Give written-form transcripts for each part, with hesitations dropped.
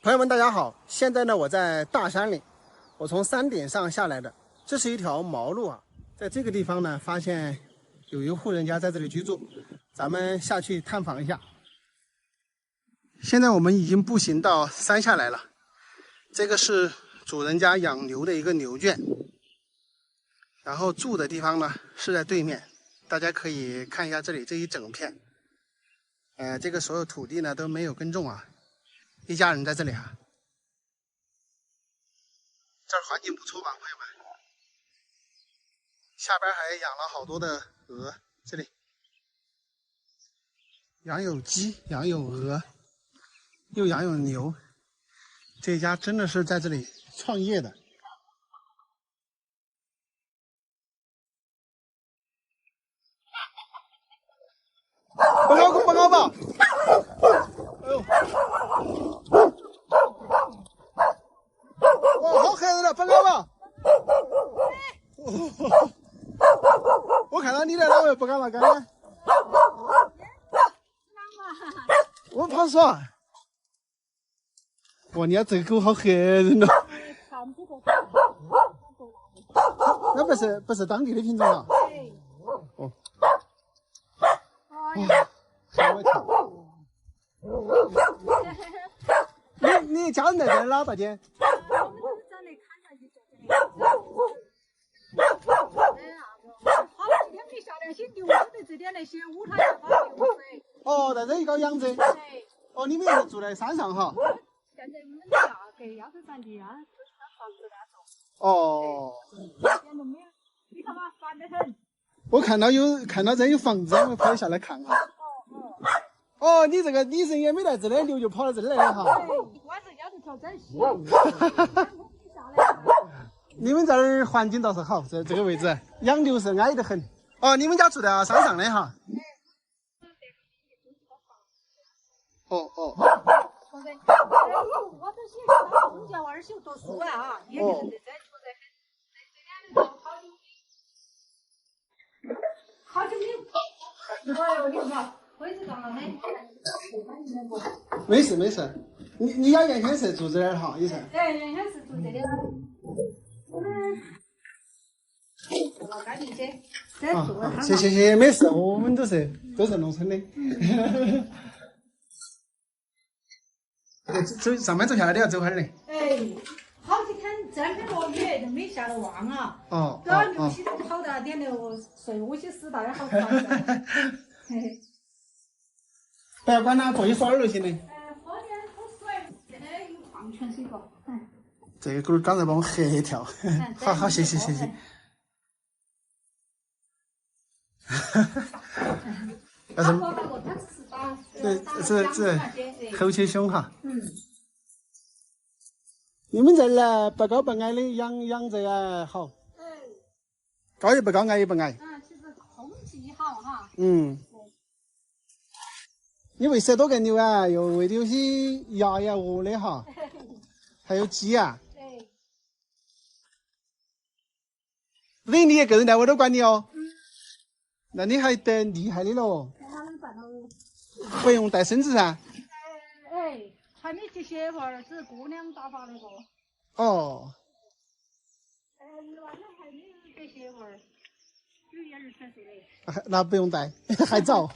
朋友们，大家好！现在呢，我在大山里，我从山顶上下来的。这是一条毛路啊，在这个地方呢，发现有一户人家在这里居住，咱们下去探访一下。现在我们已经步行到山下来了，这个是主人家养牛的一个牛圈，然后住的地方呢是在对面，大家可以看一下这里这一整片，这个所有土地呢都没有耕种啊。一家人在这里啊，这儿环境不错吧，朋友们？下边还养了好多的鹅，这里养有鸡，养有鹅，又养有牛。这一家真的是在这里创业的。不高不高吧？哎呦！哇，好吓人了，不高吧？我看到你来了，我又不敢了，刚刚。我怕耍。哇，你家这个狗好吓人哦！那不是当地的品种啊？哦。哇，吓我一跳！你家人在这儿哪，大姐？我们都是在那看到你好几天没下点些牛的这点那些乌它要发牛噻。哦，在这一搞养殖。哦，你们也是住在山上哈？现在我们家给要是咱家都是房子那种。哦。点都没有，你看嘛，烦得很。我看到这有房子，我跑下来看哈。哦，你人也没来这里，牛就跑到这里来了哈。晚上要是调整戏。你们这儿环境倒是好，这个位置养牛是安逸得很。哦，你们家住在山上的哈？哦。我都喜欢到中间娃儿去读书啊，也就是这住在这两年好久没有。哎呦，你好。没事，你家原先是住这儿哈，也是。对，原先是住这里。我赶紧去。谢，没事，我们都是农村的。走上班走下来都要走会儿的。哎，好几天3天多雨都没下得旺啊。哦。这牛些都好大点的哦，睡我些死大也好烦的。不要管它，过去耍点就行了。喝点口水，这里有矿泉水个。这个狗刚才把我吓一跳。好，谢谢。要是这口气凶哈。你们这儿呢，不高不矮的养这个好。高也不高，矮也不矮。其实空气好哈。你喂10多个牛啊，又喂的有些鸭呀、鹅的哈，还有鸡啊。等于你一个人带我都管你哦。那你还得厉害的喽。不用带绳子噻。还没这些娃儿，只是姑娘打发那个。哦。那还没有这些娃儿，有12岁的。那不用带，还早。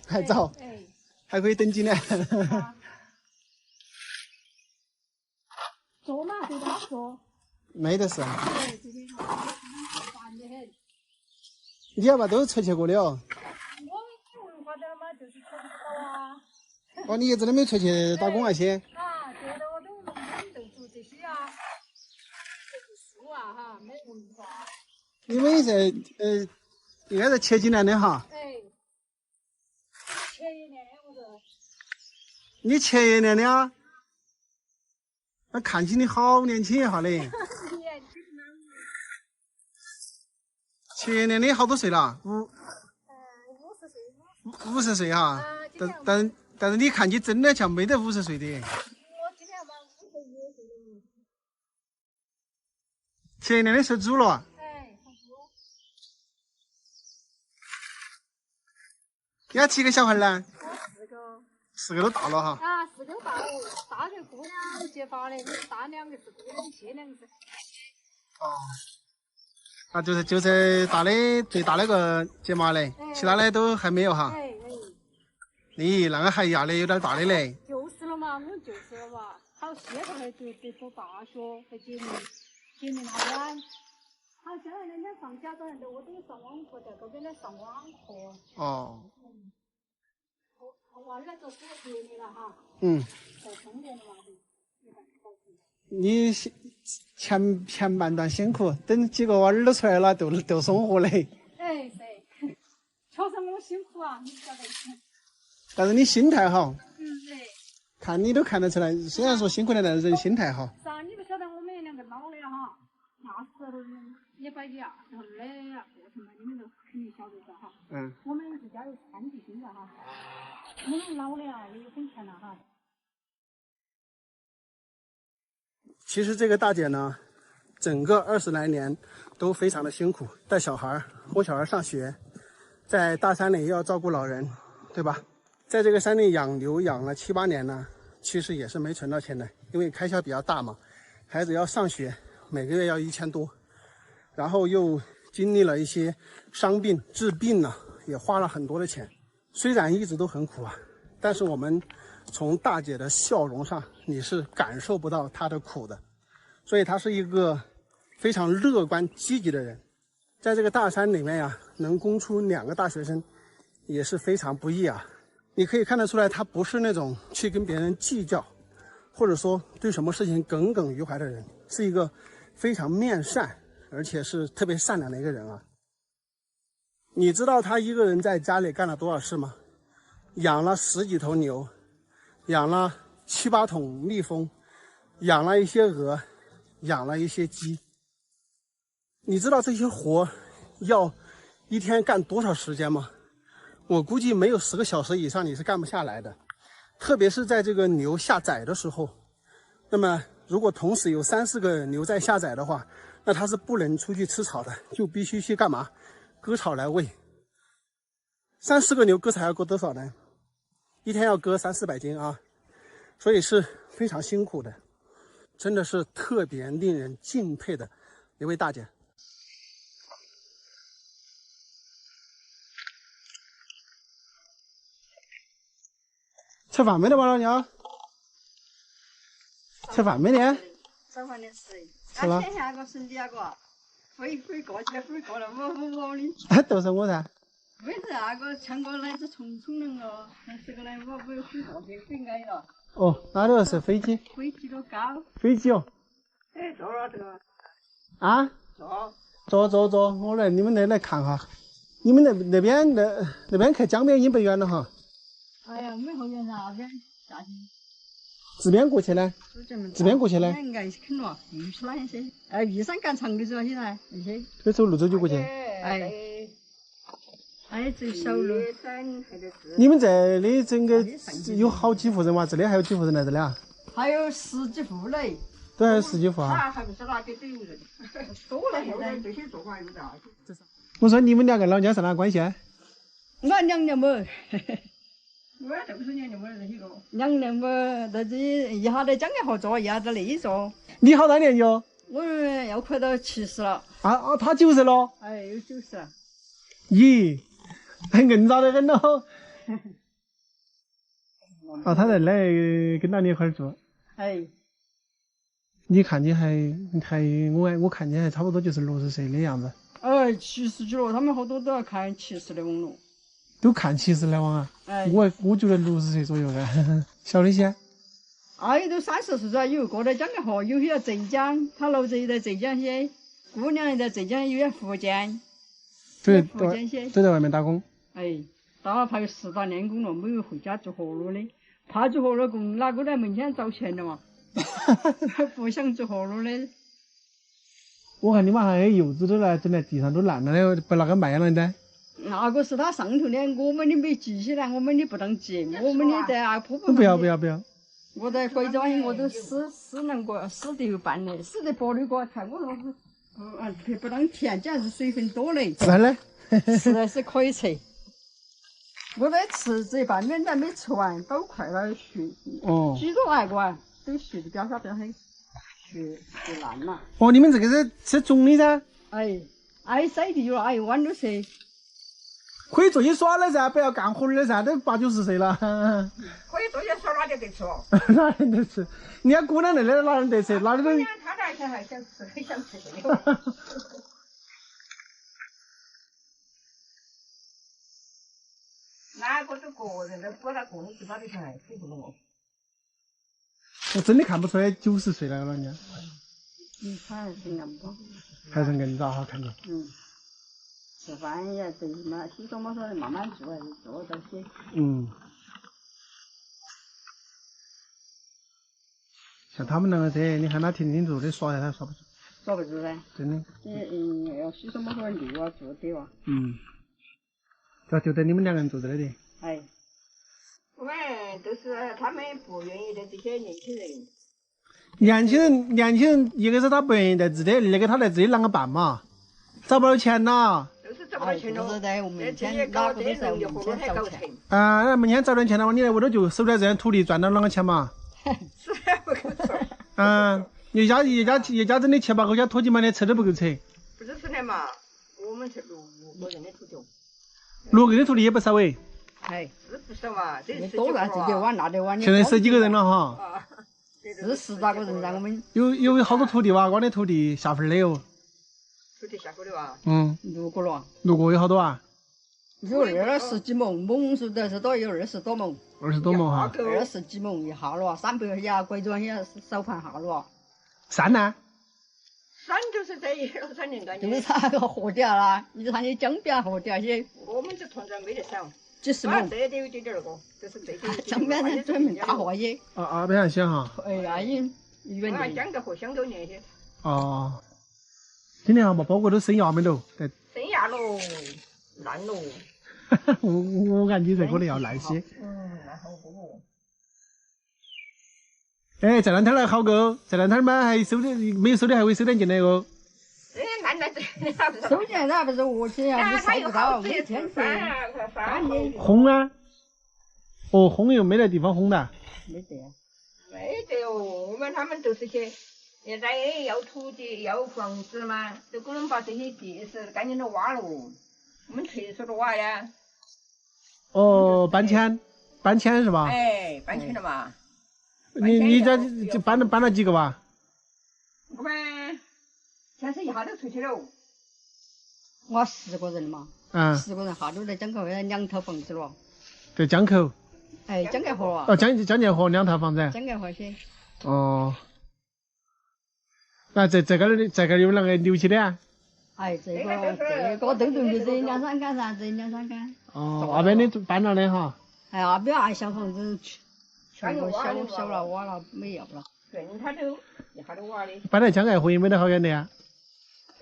还可以登记呢。坐嘛，对吧？坐。没得事。你要把都出去过的哦。我没文化的嘛，就是出去搞啊。哦，你一直都没出去打工那些？对的，我都农村就做这些啊，读书啊哈，没文化。你们是应该是前几年的哈？前1年的我是。你前1年的啊？那看起你好年轻一下的。前1年的好多岁了？50岁。50岁哈？但是你看起真的像没得50岁的。我今年满51岁了。前1年的属猪了。属猪。你要几个小孩呢？4个。4个都到了哈。啊，4个到，大个姑娘结发的，大2个是姑娘，小2个是。哦。啊，就是大的最大那个结麻的，其他的都还没有哈。咦，那个还压力有点大的嘞。就是了嘛，我就是了嘛。好，现在还读大学，在吉林那边。好，现在人家上家长的，我都上网课，在这边来上网课。哦。我娃儿做4个节的了哈。在中间的嘛，你前半段辛苦，等几个娃儿都出来了，都生活嘞。哎，对，确实我辛苦啊，你晓得。但是你心态好。对。看你都看得出来，虽然说辛苦的，但是人心态好。是啊，你不晓得我们2个老的哈，那时候120几啊，然后那过程嘛，你们都肯定晓得噻哈。我们是家有3弟兄的哈，我们老的啊也有本钱了哈。其实这个大姐呢，整个20来年都非常的辛苦，带小孩、供小孩上学，在大山里又要照顾老人，对吧？在这个山里养牛养了7、8年呢，其实也是没存到钱的，因为开销比较大嘛，孩子要上学，每个月要1000多，然后又经历了一些伤病治病呢，也花了很多的钱。虽然一直都很苦啊，但是我们从大姐的笑容上，你是感受不到她的苦的，所以她是一个非常乐观积极的人。在这个大山里面呀，能供出2个大学生，也是非常不易啊。你可以看得出来，她不是那种去跟别人计较，或者说对什么事情耿耿于怀的人，是一个非常面善，而且是特别善良的一个人啊。你知道她一个人在家里干了多少事吗？养了10几头牛，养了7、8桶蜜蜂，养了一些鹅，养了一些鸡。你知道这些活要一天干多少时间吗？我估计没有10个小时以上你是干不下来的。特别是在这个牛下崽的时候，那么如果同时有3、4个牛在下崽的话，那它是不能出去吃草的，就必须去干嘛？割草来喂。3、4个牛割草要割多少呢？一天要割3、400斤啊，所以是非常辛苦的，真的是特别令人敬佩的一位大姐。吃饭没得嘛，老娘？吃饭没得？吃饭的事。吃了。下个兄弟那个，飞过去，飞过来，我的。都是我噻。没事，那个强哥来自重庆人哦，这个来我飞过去，飞矮了。哦，那都是飞机。飞机都高。飞机哦。哎，坐了这个。啊？坐，我来，你们来看哈。你们那边去江边已经不远了哈。哎呀，没好远那边下去。这边过去呢？这边过去呢？应该肯了，玉出那些。玉山干长的是吧？现在那些。这走路走就过去。走小路。你们这里整个有好几户人哇？这里还有几户人来这里啊？还有10几户嘞。都还有10几户啊？还不是哪个都有人，多了现在这些做法有点。我说你们2个老娘是哪关系啊？我娘娘们。我都不是娘娘们这些个。娘娘们在这一下子将来合作，一下子那一坐。你好大年纪哦？我要快到70了。啊，他90了？哎，有90了。咦，硬扎得很咯。啊，他在那跟到你一块儿住。哎。你看你还我看你还差不多就是60岁的样子。70几了，他们好多都要看70的网络。都看70来往啊？我觉得60岁左右的，小那些。有都30岁了，有一个在江河，有些在浙江，他老子也在浙江些，姑娘也在浙江，有些福建。对，福建些。都在外面打工。到了排10大练功了，没有回家做活路的，怕做活路工哪个在门前找钱的嘛？不想做活路的。我看你们还有柚子都来整在地上都烂了的，不那个卖了的。那个是他上头的，我们的没记起来，我们的不当记，我们的在那坡坡上。不要！我在贵州我都死得半的，死得薄的个，看我那是不当甜，简直是水分多嘞。是嘞。实在是可以吃。我在吃这半边还没吃完，都快了雪。哦。几多来过，都雪的标很雪烂了。哦，你们这个是种的噻？哎，爱晒地了，哎，碗都湿。可以做些耍的噻，不要干活的噻，都80、90岁了。可以做些耍，哪就得吃哦。哪人得吃？你家姑娘那的哪人得吃？哪里都。他那天还想吃，很想吃这个。哪个都个人的，不他个人去哪里去，谁不弄？我真的看不出来90岁了，老人家。他还是硬不？还是硬着哈，看着。吃饭也对嘛，洗手嘛说的慢慢做，还是做到些。像他们那个这，你看他停停住的耍他耍不住。耍不住噻。真的。要洗手嘛说溜啊，做得哇。就得你们2个人坐这里的。哎。我们都是他们不愿意的这些年轻人。年轻人，一个是他不愿意在自己，二个他在自己啷个办嘛？找不到钱呐。都是找不到钱咯。就是在我们前哪个都在我们前找钱。那门前找点钱的话，你在屋头就守在这土地赚到啷个钱嘛？是不够扯。一家整的7、8口家拖几满的车都不够扯。不是是的嘛，我们是6个人的土地。6个人的土地也不少哎。哎，是不少嘛，这是多大这点碗那点碗。现在10几个人了哈。是10大个人噻，我们。有好多土地哇，光的土地下分的哟。土地下过的哇。6个了。6个有好多啊？有20几亩，亩数的是多有20多亩。20多亩哈。20几亩一下了，300块钱，贵庄些收盘下了。山呢？山就是在2、3年干的。就是那个河底啦，你看你江边河底些。我们这团长没得少。几十亩。这得有点那个，就是这些。江边人专门大河些。不想想哈。哎呀，远点。江个河相对年些。今年嘛，包括都生芽没喽？生芽喽，烂喽。我感觉这可能要烂些。烂好多。这2天来好够，这2天嘛还收的，没有收的还会收点进来哦。烂这收进来那不是我去呀，你收不到，没天吃。烘啊？烘又没得地方烘的。没得。没得哦，我们他们都是些，现在要土地要房子嘛，都可能把这些地是赶紧的挖了，我们退出的挖呀。搬迁是吧？哎，搬迁了嘛。你家就搬了几个吧？我们现在一下都出去了。我10个人嘛。10个人下头在江口2套房子了。在江口。哎，江界河啊。江界河2套房子。江界河些。那这个有啷个留起的啊？哎，这个都就这2、3间噻，这2、3间。那边的搬了的哈。哎，那边还小房子，全部修了挖了，没要了。对，他都一下都挖的。搬到江界河也没得好远的呀。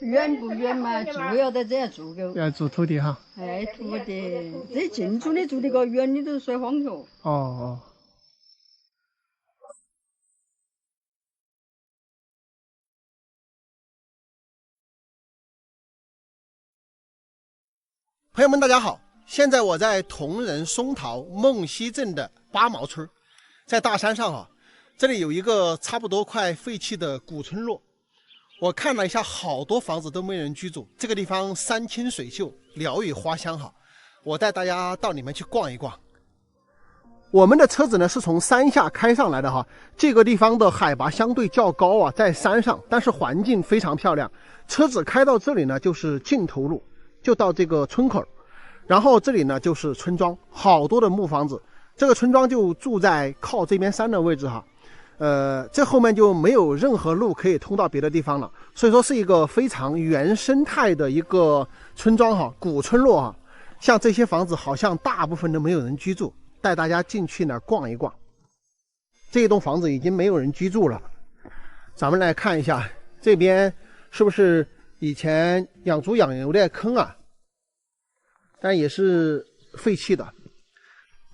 远不远嘛？住要在这住够。要住土地哈。哎，土地，这近处的住的个，远的都甩荒去。朋友们，大家好！现在我在铜仁松桃孟溪镇的八毛村，在大山上啊，这里有一个差不多快废弃的古村落。我看了一下，好多房子都没人居住。这个地方山清水秀，鸟语花香哈。我带大家到里面去逛一逛。我们的车子呢是从山下开上来的哈，这个地方的海拔相对较高啊，在山上，但是环境非常漂亮。车子开到这里呢，就是尽头路。就到这个村口，然后这里呢就是村庄，好多的木房子。这个村庄就住在靠这边山的位置哈，这后面就没有任何路可以通到别的地方了，所以说是一个非常原生态的一个村庄哈，古村落哈。像这些房子好像大部分都没有人居住，带大家进去呢逛一逛。这一栋房子已经没有人居住了，咱们来看一下这边是不是以前养猪养牛的坑啊，但也是废弃的。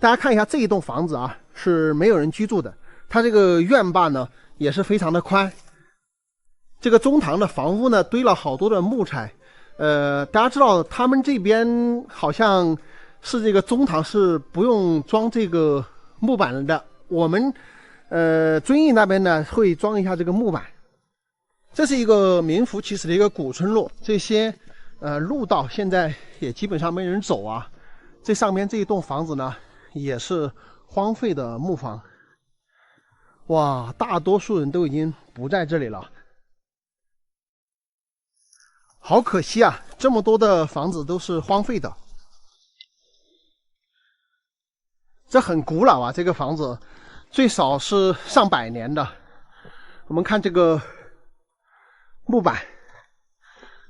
大家看一下这一栋房子啊，是没有人居住的。它这个院坝呢也是非常的宽。这个中堂的房屋呢堆了好多的木材。大家知道他们这边好像是这个中堂是不用装这个木板的，我们遵义那边呢会装一下这个木板。这是一个名副其实的一个古村落，这些路道现在也基本上没人走啊。这上面这一栋房子呢也是荒废的木房。哇，大多数人都已经不在这里了，好可惜啊！这么多的房子都是荒废的，这很古老啊，这个房子最少是上百年的。我们看这个木板，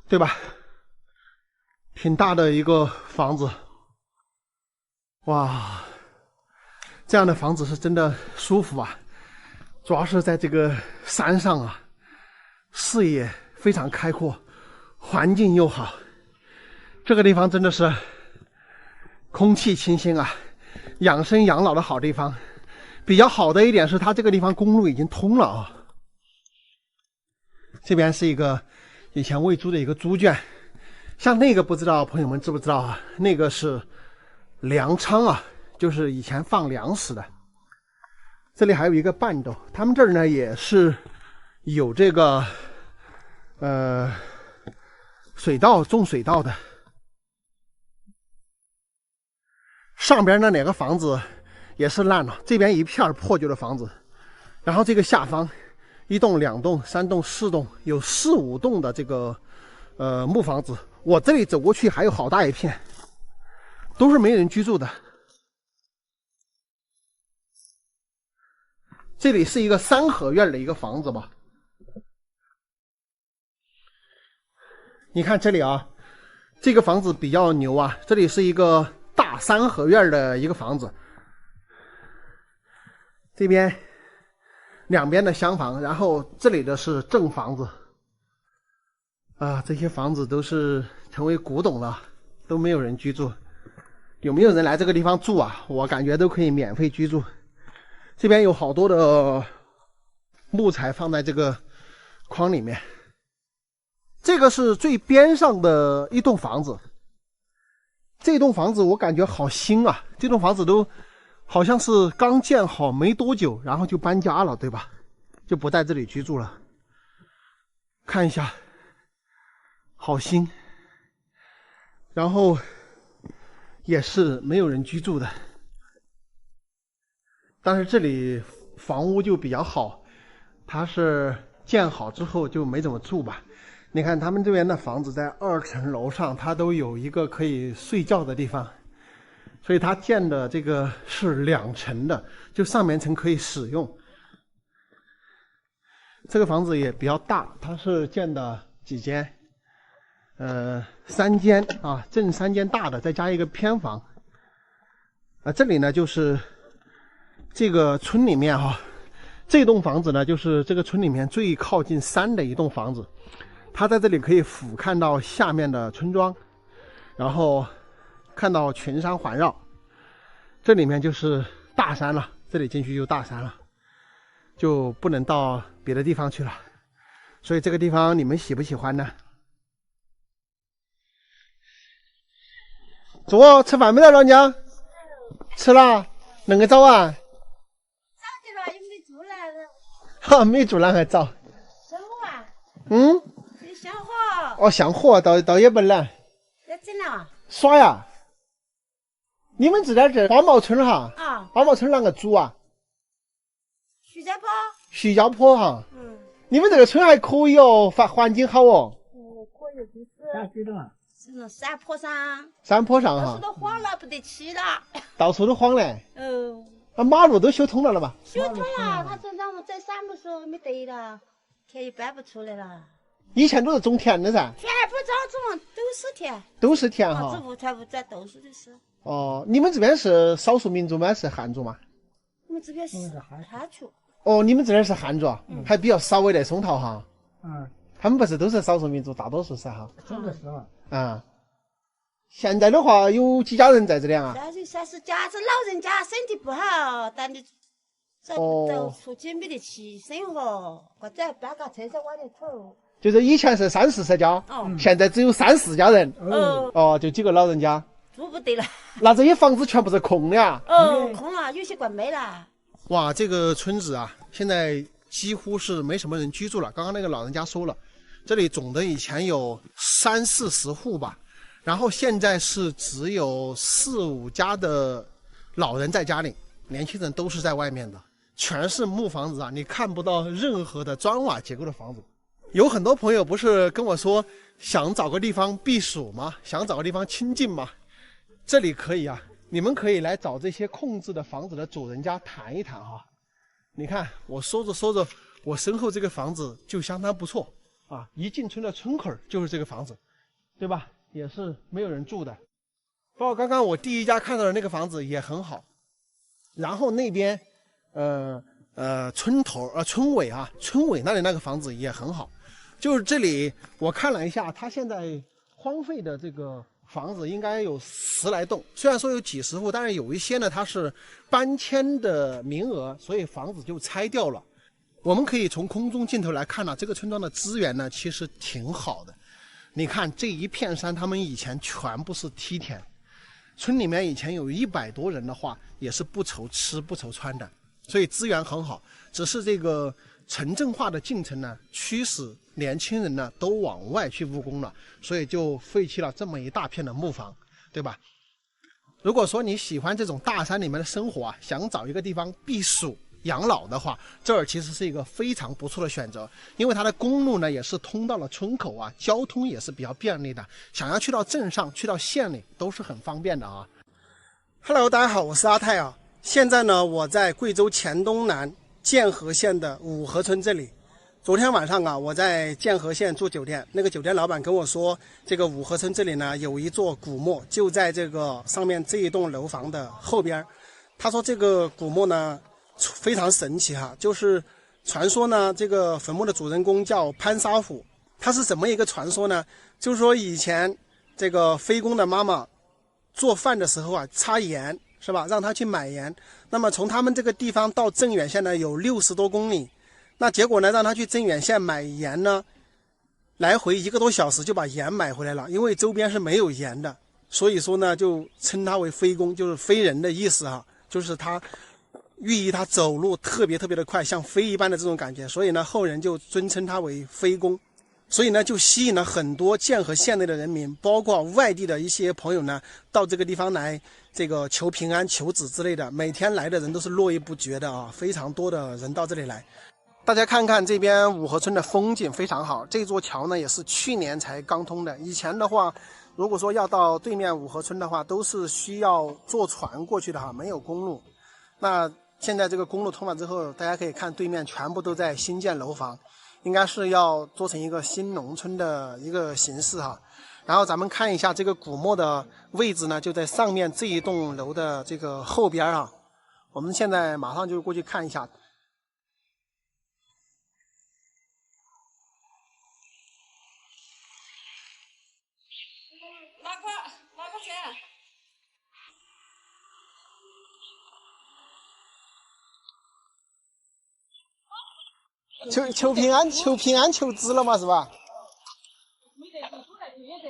对吧？挺大的一个房子，哇，这样的房子是真的舒服啊！主要是在这个山上啊，视野非常开阔，环境又好，这个地方真的是空气清新啊，养生养老的好地方。比较好的一点是它这个地方公路已经通了啊。这边是一个以前喂猪的一个猪圈，像那个不知道朋友们知不知道啊？那个是粮仓啊，就是以前放粮食的。这里还有一个半斗，他们这儿呢也是有这个水稻，种水稻的。上边那两个房子也是烂了，这边一片破旧的房子，然后这个下方1栋、2栋、3栋、4栋，有4、5栋的这个木房子。我这里走过去还有好大一片，都是没人居住的。这里是一个3合院的一个房子吧。你看这里啊，这个房子比较牛啊，这里是一个大3合院的一个房子。这边两边的厢房，然后这里的是正房子。啊，这些房子都是成为古董了，都没有人居住。有没有人来这个地方住啊？我感觉都可以免费居住。这边有好多的木材放在这个筐里面。这个是最边上的一栋房子，这栋房子我感觉好新啊，这栋房子都好像是刚建好没多久，然后就搬家了，对吧？就不在这里居住了。看一下，好新，然后也是没有人居住的。但是这里房屋就比较好，它是建好之后就没怎么住吧。你看他们这边的房子在2层楼上，它都有一个可以睡觉的地方，所以它建的这个是2层的，就上面层可以使用。这个房子也比较大，它是建的几间，3间啊，正3间大的，再加一个偏房。这里呢就是这个村里面哈，这栋房子呢就是这个村里面最靠近山的一栋房子。它在这里可以俯瞰到下面的村庄，然后看到群山环绕。这里面就是大山了，这里进去就大山了，就不能到别的地方去了。所以这个地方你们喜不喜欢呢？走，吃饭没了，老娘？吃了，恁个早啊？早起了，又没做来了。哈，没做那还早。生活啊？嗯。香火哦，香火倒也不难。在这呢？耍呀！你们住在这花毛村哈？啊。花毛村啷个住啊？徐家坡。徐家坡哈。嗯。你们这个村还可以哦，环境好哦。可以，就是。哪几栋啊？是那山坡上。山坡上哈。到处都荒了，不得去了。到处都荒嘞。那马路都修通了吧？修通了，他说让我在山坡上没得了，田也搬不出来了。以前都是种田的噻，全部长这么都是田，都是田哈。这屋全部在都是的是。哦，你们这边是少数民族吗？是汉族吗？我们这边是汉族。哦，你们这边是汉族，还比较少一点松桃哈。嗯，他们不是都是少数民族，大多数是哈。真的是嘛。啊，现在的话有几家人在这里啊？30家，这老人家身体不好，但你这都出去没得去生活，或者搬个车在外头走。就是以前是30、40家，现在只有3、4家人。哦，就几个老人家。住不得了。那这些房子全部是空的啊？哦，空了，有些关没了。哇，这个村子啊，现在几乎是没什么人居住了。刚刚那个老人家说了，这里总的以前有30-40户吧，然后现在是只有4-5家的老人在家里，年轻人都是在外面的，全是木房子啊，你看不到任何的砖瓦结构的房子。有很多朋友不是跟我说想找个地方避暑吗？想找个地方清静吗？这里可以啊，你们可以来找这些空置的房子的主人家谈一谈哈。你看我说着说着，我身后这个房子就相当不错啊，一进村的村口就是这个房子，对吧？也是没有人住的。包括刚刚我第一家看到的那个房子也很好，然后那边村尾那里那个房子也很好。就是这里我看了一下，它现在荒废的这个房子应该有10来栋，虽然说有几十户，但是有一些呢它是搬迁的名额，所以房子就拆掉了。我们可以从空中镜头来看呢，这个村庄的资源呢其实挺好的。你看这一片山，他们以前全部是梯田，村里面以前有100多人的话，也是不愁吃不愁穿的，所以资源很好。只是这个城镇化的进程呢，驱使年轻人呢都往外去务工了，所以就废弃了这么一大片的木房，对吧？如果说你喜欢这种大山里面的生活啊，想找一个地方避暑养老的话，这儿其实是一个非常不错的选择，因为它的公路呢也是通到了村口啊，交通也是比较便利的，想要去到镇上去到县里都是很方便的啊。Hello， 大家好，我是阿泰啊。现在呢，我在贵州黔东南建河县的五河村这里。昨天晚上啊，我在建河县住酒店，那个酒店老板跟我说，这个五河村这里呢有一座古墓，就在这个上面这一栋楼房的后边。他说这个古墓呢非常神奇哈，就是传说呢，这个坟墓的主人公叫潘沙虎。他是怎么一个传说呢？就是说以前这个非公的妈妈做饭的时候啊，擦盐是吧，让他去买盐。那么从他们这个地方到镇远县呢有60多公里，那结果呢让他去镇远县买盐呢，来回1个多小时就把盐买回来了，因为周边是没有盐的，所以说呢就称他为非公，就是非人的意思哈，就是他寓意他走路特别的快，像飞一般的这种感觉，所以呢后人就尊称他为非公。所以呢就吸引了很多建河县内的人民，包括外地的一些朋友呢到这个地方来这个求平安求子之类的，每天来的人都是络绎不绝的啊，非常多的人到这里来。大家看看这边五河村的风景非常好，这座桥呢也是去年才刚通的，以前的话如果说要到对面五河村的话都是需要坐船过去的哈，没有公路。那现在这个公路通了之后，大家可以看对面全部都在新建楼房，应该是要做成一个新农村的一个形式哈。然后咱们看一下这个古墓的位置呢，就在上面这一栋楼的这个后边啊。我们现在马上就过去看一下。哪个车？求平安求子了嘛，是吧？没得，就出来就也得。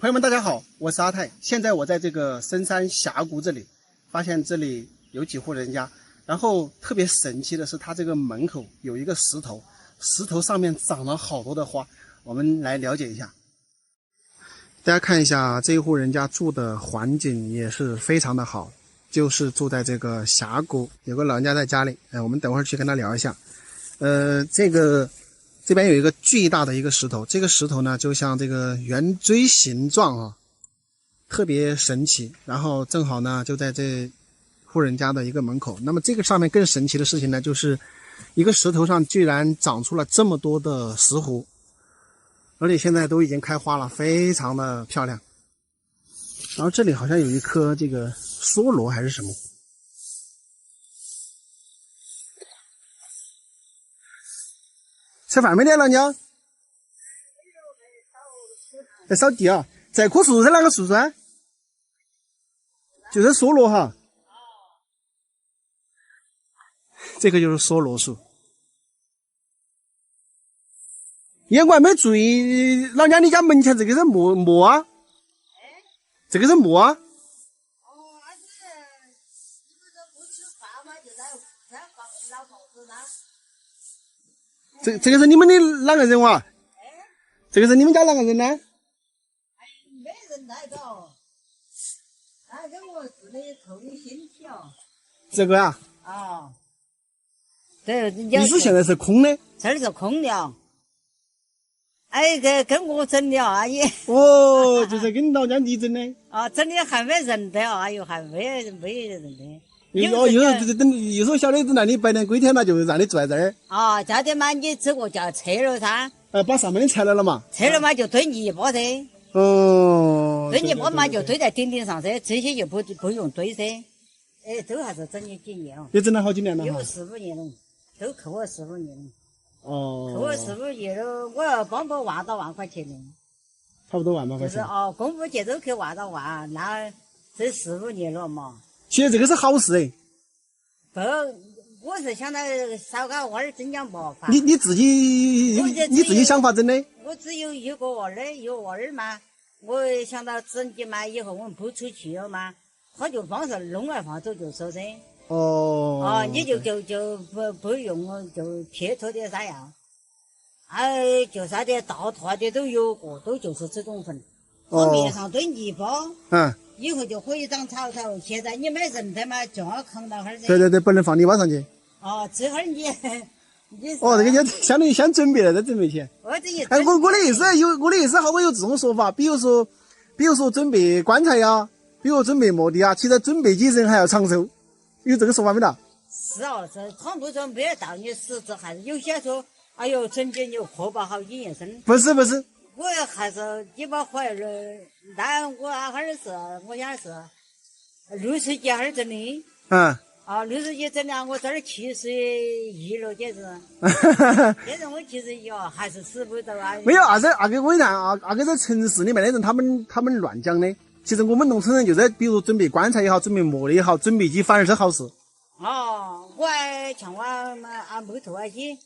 朋友们大家好，我是阿泰。现在我在这个深山峡谷这里，发现这里有几户人家，然后特别神奇的是它这个门口有一个石头，石头上面长了好多的花，我们来了解一下。大家看一下这一户人家住的环境也是非常的好，就是住在这个峡谷，有个老人家在家里，我们等会儿去跟他聊一下。这边有一个巨大的一个石头，这个石头呢就像这个圆锥形状啊，特别神奇。然后正好呢就在这户人家的一个门口。那么这个上面更神奇的事情呢，就是一个石头上居然长出了这么多的石斛，而且现在都已经开花了，非常的漂亮。然后这里好像有一颗这个梭罗还是什么。吃饭没得，老娘？在扫地啊！这棵树是哪个树噻？就是梭罗哈。这个就是梭罗树。我还没注意，老娘你家门前这个是么啊？这个是么啊？这个是你们的哪个人哇？这个是你们家哪个人呢？没人来的，那跟我住的头的心跳。这个啊？啊，对，你是现在是空的？这儿是空的。哎，跟我整的啊也。哦，就是跟老娘你整的。啊，整的还没人的，哎呦，还没人的。有时候小的子那你白天归天了，就让你住在这儿。啊，叫的嘛，你这个叫拆了噻。把上面的拆了嘛。拆了嘛，就堆泥巴噻。哦。堆泥巴嘛，就堆在顶顶上噻，这些就不用堆噻。哎，都还是整了几年了。也整了好几年了。有4、5年了，都扣我4、5年了。哦。扣我4、5年了，我要帮帮万到万块钱的。差不多万把块钱。就是公务节都去万到万，那这4、5年了嘛。其实这个是好事哎。不，我是想到少给娃儿增加麻烦。你自己想法整的？我只有一个娃儿，有娃儿嘛，我想到整的嘛，以后我们不出去了嘛，他就帮着弄来放走就收噻。哦。你就不用就贴托的啥样，就啥的大坨的都有过，都就是这种坟。往面上堆泥巴。以后就可以长草头。现在你买人的嘛，就要扛到哈儿噻。对，不能放泥巴上去。这会儿你这个就相当于先准备了，再准备钱。我的意思，好多有这种说法，比如说准备棺材呀，比如准备墓地啊，其实准备起人还要长寿，有这个说法没得？是他不说没有道理，实质还是有些说，哎呦，整天就活不好几年生。不是。我还是你把怀了，那我那会儿是，我家是60几哈儿整的。60几整的，我这儿71了，简直。现在我71啊，还是死不到啊。没有阿哥，我跟你讲阿哥在城市里面的人，他们乱讲的。其实我们农村人就在，比如准备棺材也好，准备墓的也好，准备起反而是好事。我还像我木头那些。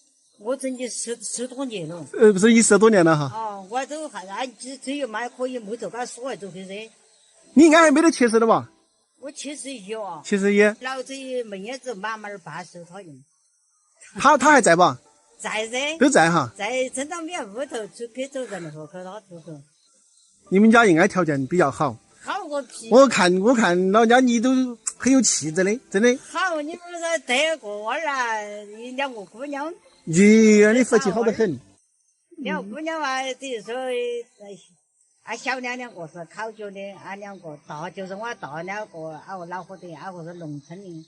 我整的10多年了。不是10多年了哈。我都还只有嘛可以木头给它锁来走去噻。你应该还没得70了吧？我71啊。71。老子门也子慢慢把手他用。他还在吧？在噻。都在哈。在正当面屋头出去走人和去他出去。你们家应该条件比较好。好个屁！我看老家你都很有气质的，真的。好，你不是带个娃儿啊，2个姑娘。你福气好得很。2个姑娘嘛，等于说，小2个是考究的，2个大就是我大2个，我恼火的，2个是农村的。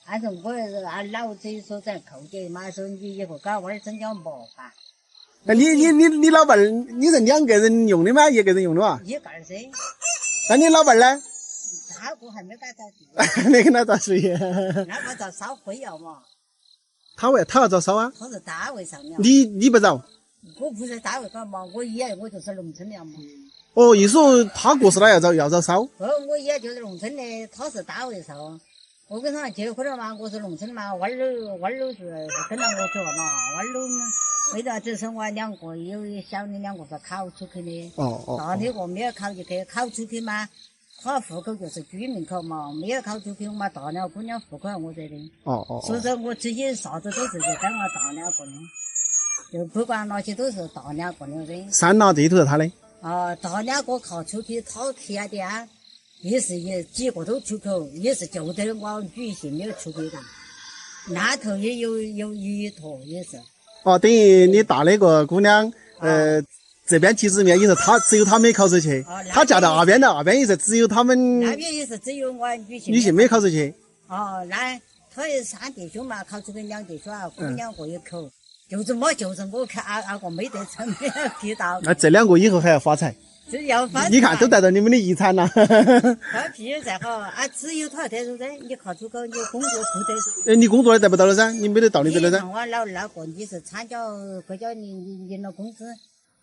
按照我按老子说在扣的嘛，说你以后给娃儿增加麻烦。那你老伴儿，你是2个人用的吗？1个人用的嘛？一个噻。那你老伴儿呢？他不还没跟他找对。没跟他找谁？那个找烧灰要嘛。他要找烧啊？他是单位上的。你不找？我不是单位干嘛，我爷我就是农村的嘛。哦，一说他过世了要找烧。我爷就是农村的，他是单位烧。我跟他结婚了嘛，我是农村的嘛，娃儿都是跟着我走嘛，娃儿都为了只是我两个，有小的两个是考出去的，大的个没有考进去，考出去嘛，他户口就是居民口嘛，没有考出去嘛，大了姑娘户口我这里。所以说我这些啥子都是跟我大两个的，就不管那些都是大两个的噻。山呐，这些都是他的。大两个考出去，他提下的啊。也是几个都出口，也是就得往举行没有出口的。那头也有一坨也是。哦，等于你大那个姑娘，这边集资面也是只有她没考出去，她嫁到那边的，那边也是只有他们。那边也是只有我女性没考出去。哦，那他也3弟兄嘛，考出个2弟兄啊，姑娘过一口。就是我看阿个没得成，没有提到。那这2个以后还要发财。这要发财。你看，都带到你们的遗产了。他屁才好啊！只有他得着噻，你靠出口，你工作不得。你工作也得不到了噻，你没得道理得了噻。我那个你是参加国家领了工资。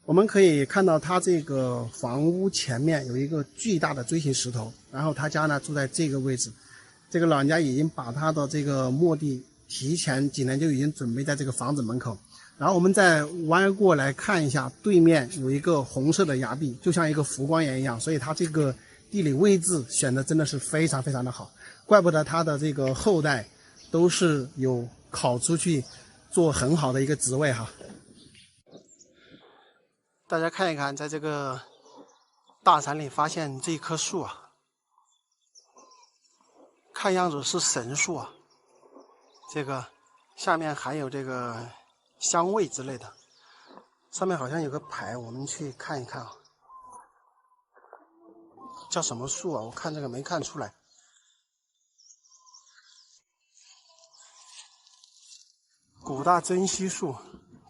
我们可以看到，他这个房屋前面有一个巨大的锥形石头，然后他家呢住在这个位置。这个老人家已经把他的这个墓地提前几年就已经准备在这个房子门口。然后我们再弯过来看一下，对面有一个红色的崖壁，就像一个浮光岩一样，所以它这个地理位置选的真的是非常非常的好，怪不得他的这个后代都是有考出去做很好的一个职位哈。大家看一看，在这个大山里发现这棵树啊，看样子是神树啊，这个下面还有这个香味之类的，上面好像有个牌，我们去看一看啊，叫什么树啊？我看这个没看出来。古大珍稀树，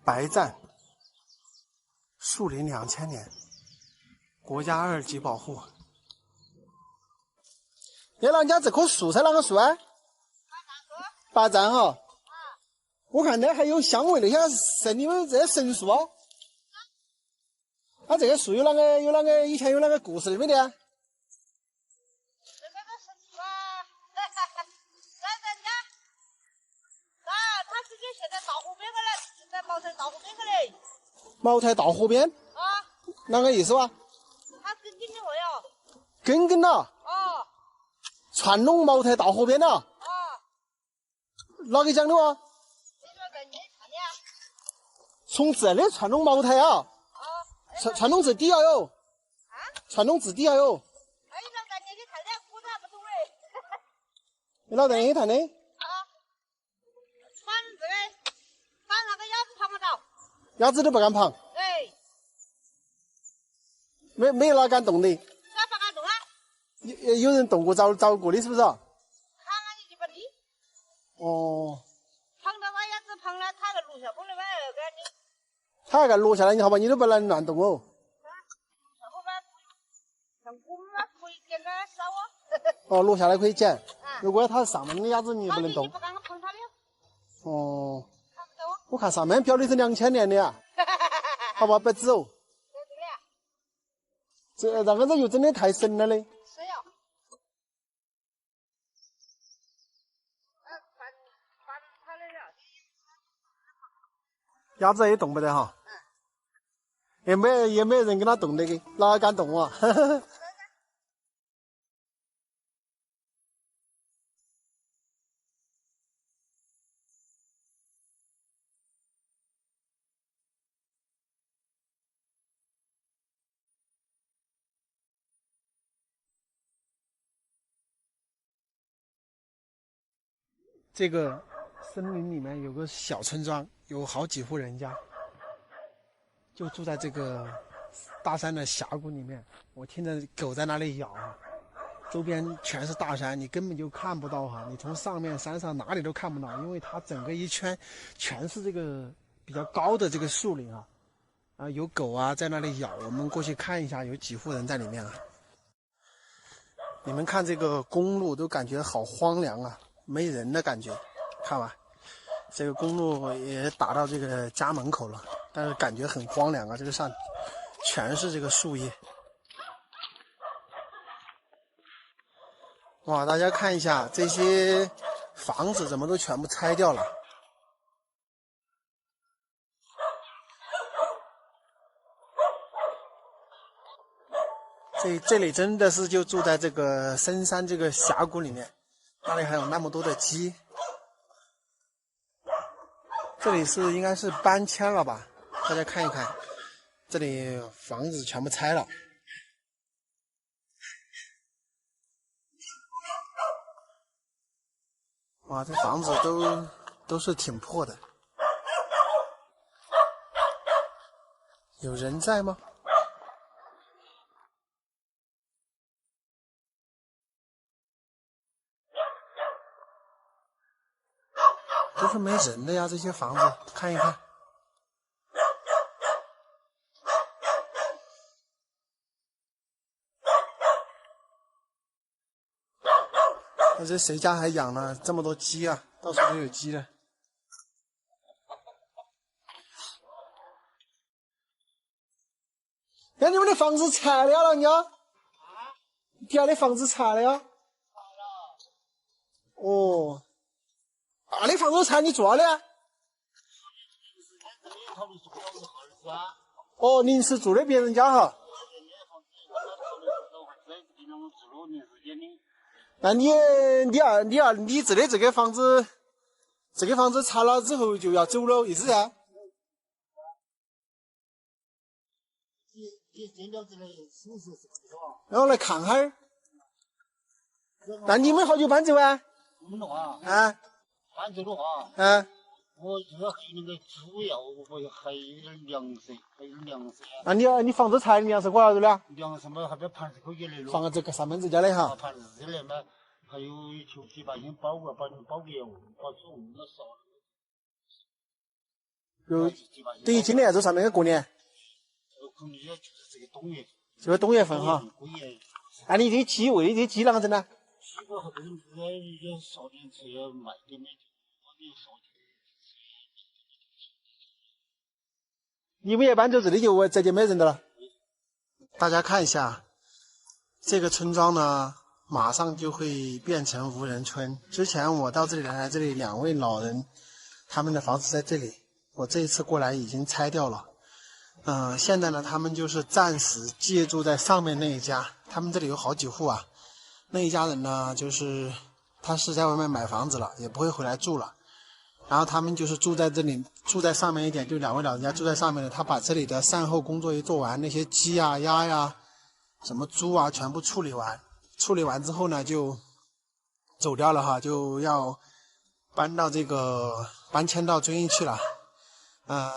白赞，树龄2000年，国家2级保护。你老人家这棵树是哪个树啊？巴赞哈。我看那还有香味的，像神你们这神树哦。它这个树有哪个以前有哪个故事的没得啊？这个神树啊，在人家，他直接现在到湖边个嘞，在茅台到湖边个嘞。茅台到湖边？啊。哪个意思哇？他跟的我哟。跟了。哦。传弄茅台到湖边了。啊。哪个讲的哇？从这里传弄茅台啊？传弄至底下哟。啊？传弄至底下哟。哎，老大娘，你看这古咋不懂嘞？你老大娘，你看的？啊。传这个，传那个鸭子爬不着。鸭子都不敢爬。哎。没有哪敢动的。咋不敢动啊？有人动过找过的，是不是？看看你就不理。哦。碰到把鸭子碰了，他个录下不能把给你。他还敢落下来，你好吧，你都不能乱动哦。哦，落下来可以捡。如果它上面的鸭子你不能动。不敢碰它的。哦。我看上面标的是2000年的啊。好吧，不止哦。这那个又真的太神了嘞。是呀。鸭子也动不得哈。也没人跟他动的，哪敢动啊？这个森林里面有个小村庄，有好几户人家，就住在这个大山的峡谷里面。我听着狗在那里咬啊，周边全是大山，你根本就看不到哈。你从上面山上哪里都看不到，因为它整个一圈全是这个比较高的这个树林啊。有狗啊在那里咬，我们过去看一下，有几户人在里面啊。你们看这个公路都感觉好荒凉啊，没人的感觉，看吧。这个公路也打到这个家门口了，但是感觉很荒凉啊，这个上全是这个树叶。哇，大家看一下这些房子怎么都全部拆掉了。这里真的是就住在这个深山这个峡谷里面，那里还有那么多的鸡。这里是应该是搬迁了吧？大家看一看，这里房子全部拆了。哇，这房子都是挺破的。有人在吗？都是没人的呀，这些房子看一看。那这谁家还养了这么多鸡啊？到处都有鸡的。那你们的房子拆了呀，人家？底下的房子拆了呀？哦。啊，那房子拆你做的？哦，临时住的别人家哈。那你这的这个房子拆了之后就要走了，意思啊？然后来看哈儿。那你们好久搬走啊？我们的话啊。搬走的话，我这还有那个猪药，我还有点粮食，那你房子拆，粮食过哪去了？粮食嘛，还没盘子可以来了。放这个上面这家的哈。盘子来嘛，还有求几百斤包啊，把粮，把猪那少。就等于今年这上面过年。过年就是这个冬月。这个冬月份哈。那你这鸡喂这鸡啷个整呢？鸡个后头要烧点吃，要卖给你。你们也搬走这里就直接没人的了。大家看一下，这个村庄呢，马上就会变成无人村。之前我到这里来，这里2位老人，他们的房子在这里，我这一次过来已经拆掉了。现在呢，他们就是暂时借住在上面那一家。他们这里有好几户啊，那一家人呢，就是他是在外面买房子了，也不会回来住了。然后他们就是住在这里，住在上面一点，就2位老人家住在上面的。他把这里的善后工作一做完，那些鸡啊、鸭呀、什么猪啊，全部处理完。处理完之后呢，就走掉了哈，就要搬迁到遵义去了。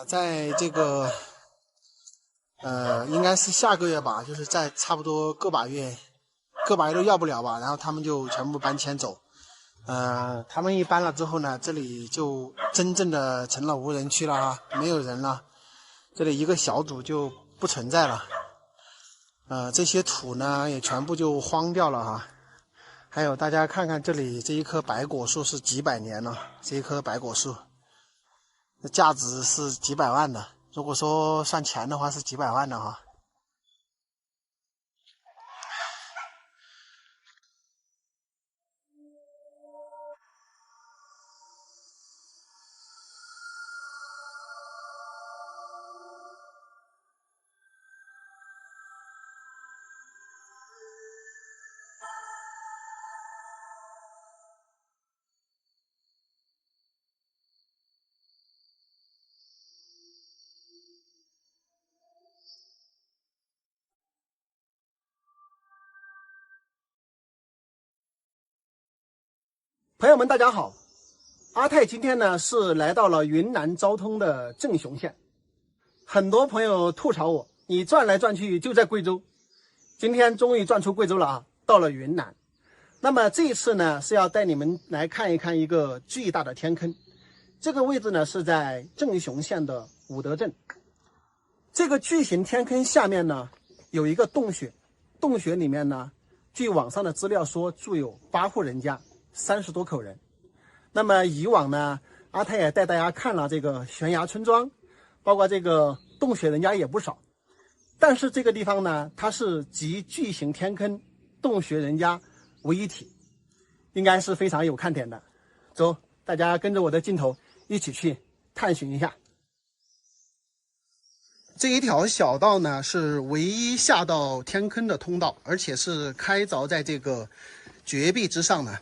在这个应该是下个月吧，就是在差不多个把月都要不了吧，然后他们就全部搬迁走。他们一搬了之后呢，这里就真正的成了无人区了哈，没有人了，这里一个小组就不存在了。这些土呢也全部就荒掉了哈。还有大家看看这里这一棵白果树是几百年了，这一棵白果树，价值是几百万的，如果说算钱的话是几百万的哈。朋友们，大家好！阿泰今天呢是来到了云南昭通的正雄县。很多朋友吐槽我，你转来转去就在贵州，今天终于转出贵州了啊，到了云南。那么这一次呢是要带你们来看一看一个巨大的天坑。这个位置呢是在正雄县的武德镇。这个巨型天坑下面呢有一个洞穴，洞穴里面呢，据网上的资料说住有8户人家。30多口人。那么以往呢，阿泰也带大家看了这个悬崖村庄，包括这个洞穴人家也不少。但是这个地方呢，它是集巨型天坑、洞穴人家为一体，应该是非常有看点的。走，大家跟着我的镜头一起去探寻一下。这一条小道呢，是唯一下到天坑的通道，而且是开凿在这个绝壁之上的。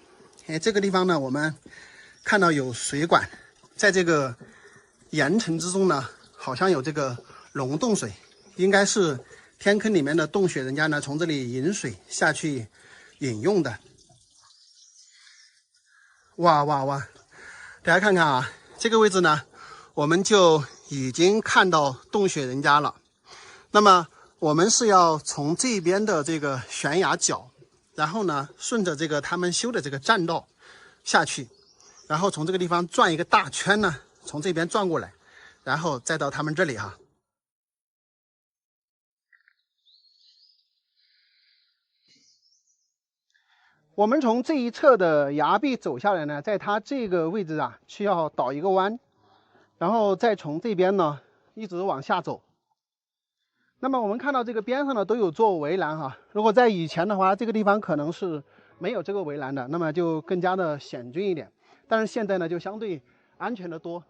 这个地方呢，我们看到有水管，在这个岩层之中呢，好像有这个溶洞水，应该是天坑里面的洞穴人家呢从这里引水下去饮用的。哇哇哇！大家看看啊，这个位置呢，我们就已经看到洞穴人家了。那么我们是要从这边的这个悬崖角，然后呢，顺着这个他们修的这个栈道下去，然后从这个地方转一个大圈呢，从这边转过来，然后再到他们这里哈。我们从这一侧的崖壁走下来呢，在它这个位置啊，需要倒一个弯，然后再从这边呢一直往下走。那么我们看到这个边上呢都有做围栏哈，如果在以前的话，这个地方可能是没有这个围栏的，那么就更加的险峻一点。但是现在呢，就相对安全的多。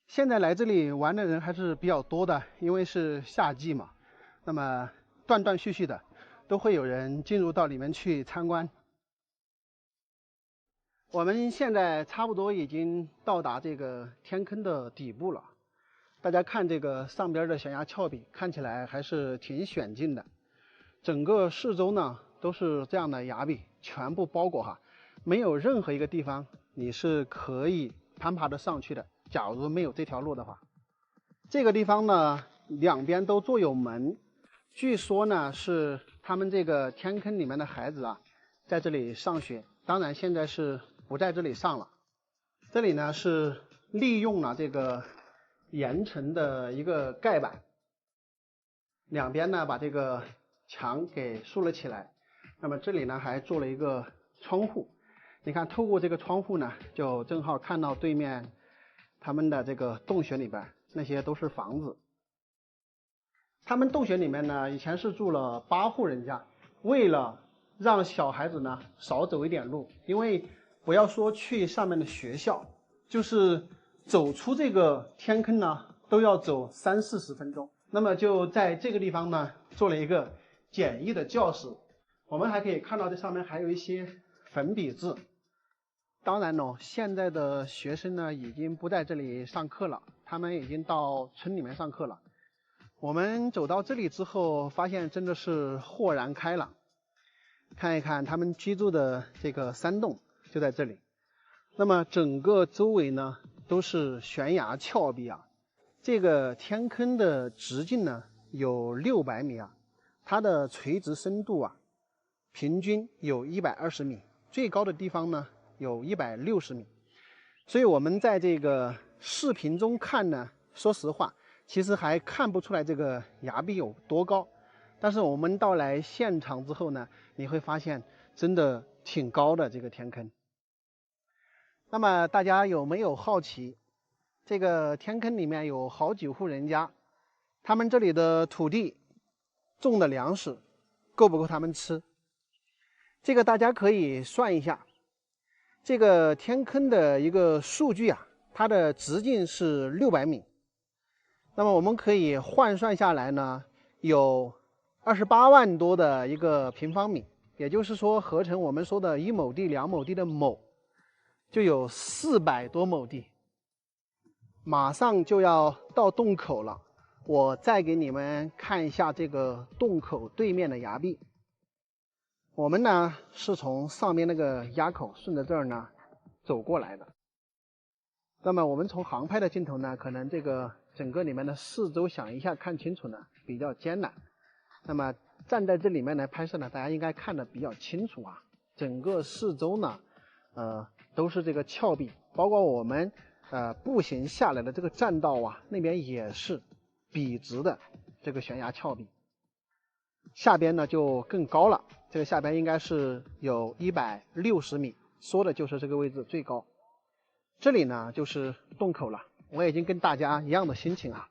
现在来这里玩的人还是比较多的，因为是夏季嘛，那么断断续续的都会有人进入到里面去参观。我们现在差不多已经到达这个天坑的底部了。大家看这个上边的悬崖峭壁，看起来还是挺险峻的。整个四周呢都是这样的崖壁，全部包裹哈，没有任何一个地方你是可以攀爬的上去的。假如没有这条路的话，这个地方呢两边都做有门，据说呢是他们这个天坑里面的孩子啊在这里上学，当然现在是不在这里上了。这里呢是利用了这个岩层的一个盖板，两边呢把这个墙给竖了起来。那么这里呢还做了一个窗户，你看透过这个窗户呢，就正好看到对面他们的这个洞穴里边，那些都是房子。他们洞穴里面呢，以前是住了8户人家，为了让小孩子呢少走一点路，因为不要说去上面的学校，就是走出这个天坑呢，都要走30-40分钟。那么就在这个地方呢，做了一个简易的教室。我们还可以看到这上面还有一些粉笔字。当然呢，现在的学生呢已经不在这里上课了，他们已经到村里面上课了。我们走到这里之后，发现真的是豁然开朗。看一看他们居住的这个山洞就在这里。那么整个周围呢都是悬崖峭壁啊。这个天坑的直径呢有600米啊，它的垂直深度啊平均有120米，最高的地方呢有160米。所以我们在这个视频中看呢，说实话其实还看不出来这个崖壁有多高，但是我们到来现场之后呢，你会发现真的挺高的这个天坑。那么大家有没有好奇，这个天坑里面有好几户人家，他们这里的土地种的粮食够不够他们吃？这个大家可以算一下，这个天坑的一个数据啊，它的直径是600米。那么我们可以换算下来呢，有28万多的一个平方米，也就是说合成我们说的1亩地、2亩地的亩，就有400多亩地。马上就要到洞口了，我再给你们看一下这个洞口对面的崖壁。我们呢是从上面那个崖口顺着这儿呢走过来的。那么我们从航拍的镜头呢，可能这个整个里面的四周想一下看清楚呢比较艰难。那么站在这里面来拍摄呢，大家应该看得比较清楚啊。整个四周呢都是这个峭壁，包括我们步行下来的这个栈道啊，那边也是笔直的这个悬崖峭壁。下边呢就更高了，这个下边应该是有160米，说的就是这个位置最高。这里呢就是洞口了，我已经跟大家一样的心情啊，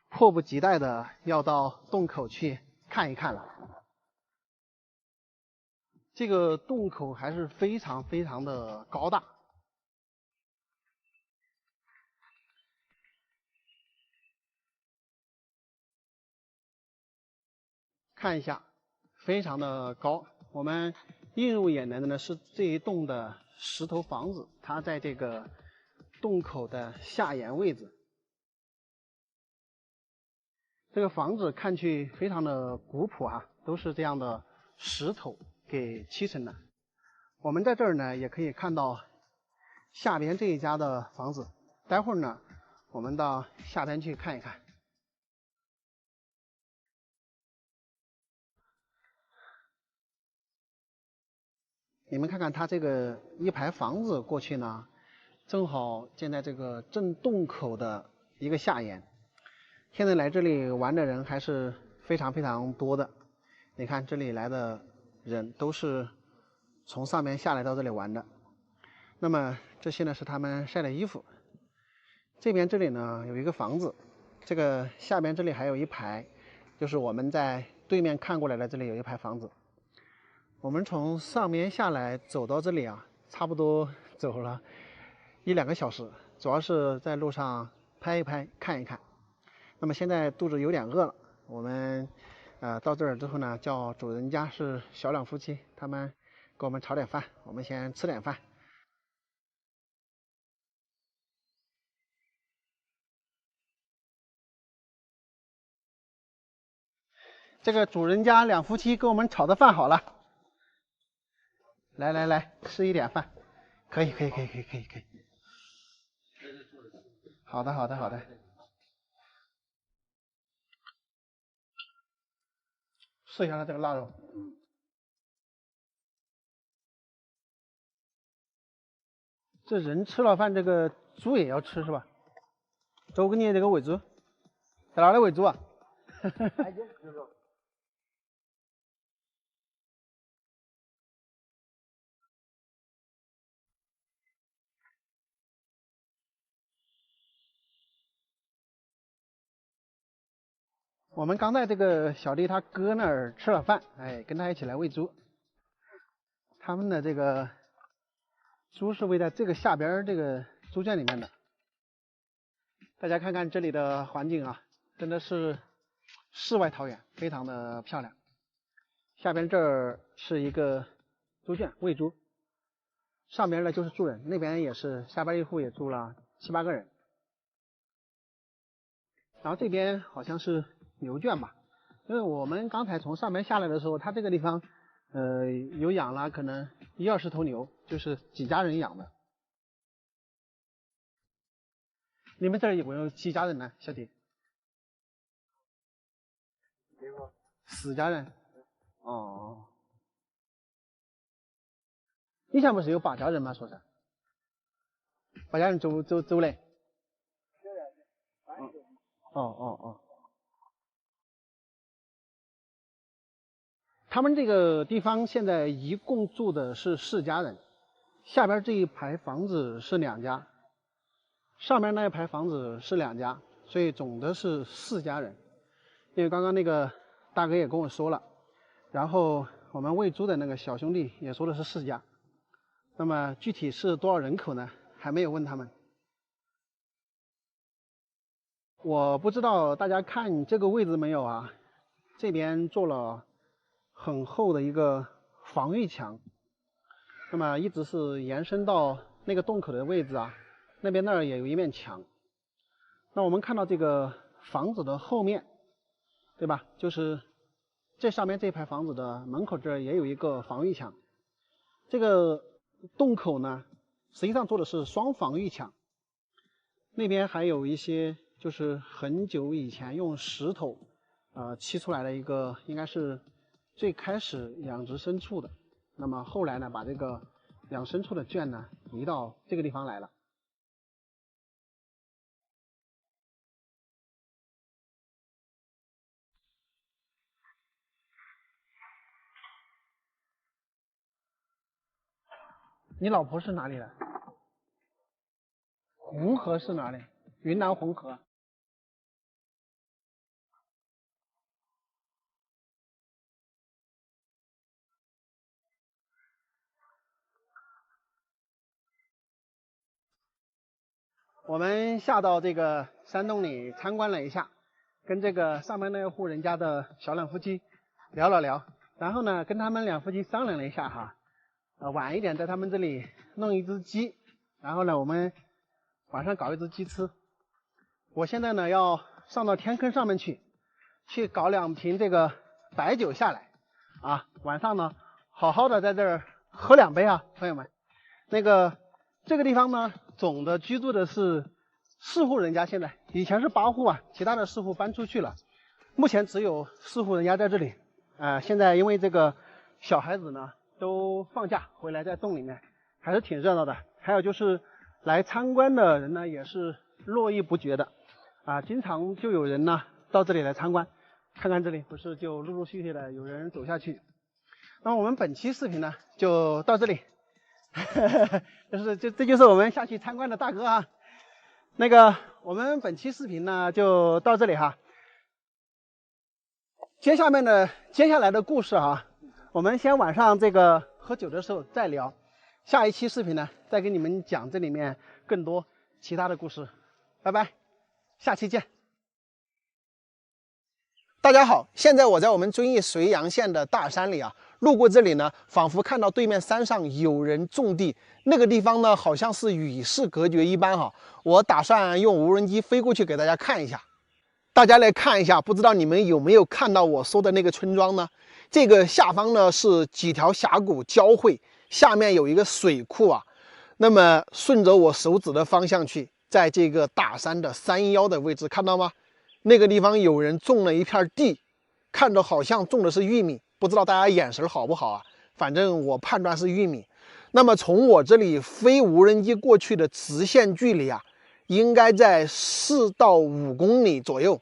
迫不及待的要到洞口去看一看了。这个洞口还是非常非常的高大。看一下，非常的高。我们映入眼帘的呢是这一栋的石头房子，它在这个洞口的下沿位置。这个房子看去非常的古朴啊，都是这样的石头给砌成的。我们在这儿呢，也可以看到下边这一家的房子。待会儿呢，我们到下边去看一看。你们看看它这个一排房子过去呢，正好建在这个正洞口的一个下沿。现在来这里玩的人还是非常非常多的。你看这里来的人都是从上面下来到这里玩的。那么这些呢是他们晒的衣服。这里呢有一个房子，这个下边这里还有一排，就是我们在对面看过来的，这里有一排房子。我们从上面下来走到这里啊，差不多走了1-2个小时，主要是在路上拍一拍看一看。那么现在肚子有点饿了，我们到这儿之后呢，叫主人家是小两夫妻，他们给我们炒点饭，我们先吃点饭。这个主人家两夫妻给我们炒的饭好了。来，吃一点饭，可以。好的。试一下它这个腊肉。这人吃了饭，这个猪也要吃是吧？走，我给你这个喂猪，在哪里喂猪啊？我们刚在这个小弟他哥那儿吃了饭，跟他一起来喂猪。他们的这个猪是喂在这个下边这个猪圈里面的。大家看看这里的环境啊，真的是世外桃源，非常的漂亮。下边这儿是一个猪圈喂猪，上边呢就是住人，那边也是下边一户也住了7-8个人。然后这边好像是牛圈吧，因为我们刚才从上面下来的时候，它这个地方有养了可能10-20头牛，就是几家人养的。你们这儿有没有几家人呢，小弟？4家人。哦，以前不是有8家人吗？说是8家人走嘞。哦。他们这个地方现在一共住的是4家人，下边这一排房子是2家，上面那一排房子是2家，所以总的是4家人。因为刚刚那个大哥也跟我说了，然后我们喂猪的那个小兄弟也说的是4家，那么具体是多少人口呢？还没有问他们。我不知道大家看这个位置没有啊？这边做了很厚的一个防御墙，那么一直是延伸到那个洞口的位置啊，那儿也有一面墙。那我们看到这个房子的后面，对吧？就是这上面这排房子的门口这儿也有一个防御墙。这个洞口呢，实际上做的是双防御墙，那边还有一些就是很久以前用石头砌出来的一个，应该是最开始养殖牲畜的。那么后来呢，把这个养牲畜的圈呢移到这个地方来了。你老婆是哪里的？红河是哪里？云南红河。我们下到这个山洞里参观了一下，跟这个上面那户人家的小两夫妻聊了聊，然后呢跟他们两夫妻商量了一下哈，晚一点在他们这里弄一只鸡，然后呢我们晚上搞一只鸡吃。我现在呢要上到天坑上面去搞2瓶这个白酒下来啊，晚上呢好好的在这儿喝2杯啊，朋友们。那个这个地方呢，总的居住的是4户人家，现在以前是8户啊，其他的4户搬出去了，目前只有4户人家在这里。现在因为这个小孩子呢都放假回来，在洞里面还是挺热闹的。还有就是来参观的人呢也是络绎不绝的经常就有人呢到这里来参观，看看这里不是就陆陆续续的有人走下去。那么我们本期视频呢就到这里，这就是我们下去参观的大哥啊。那个我们本期视频呢就到这里哈。接下来的故事啊，我们先晚上这个喝酒的时候再聊。下一期视频呢，再给你们讲这里面更多其他的故事。拜拜，下期见。大家好，现在我在我们遵义绥阳县的大山里啊，路过这里呢，仿佛看到对面山上有人种地，那个地方呢好像是与世隔绝一般哈。我打算用无人机飞过去给大家看一下。大家来看一下，不知道你们有没有看到我说的那个村庄呢？这个下方呢是几条峡谷交汇，下面有一个水库啊。那么顺着我手指的方向去，在这个大山的山腰的位置，看到吗？那个地方有人种了一片地，看着好像种的是玉米，不知道大家眼神好不好啊？反正我判断是玉米。那么从我这里飞无人机过去的直线距离啊，应该在4到5公里左右。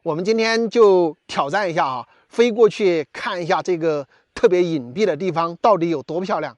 我们今天就挑战一下啊，飞过去看一下这个特别隐蔽的地方到底有多漂亮。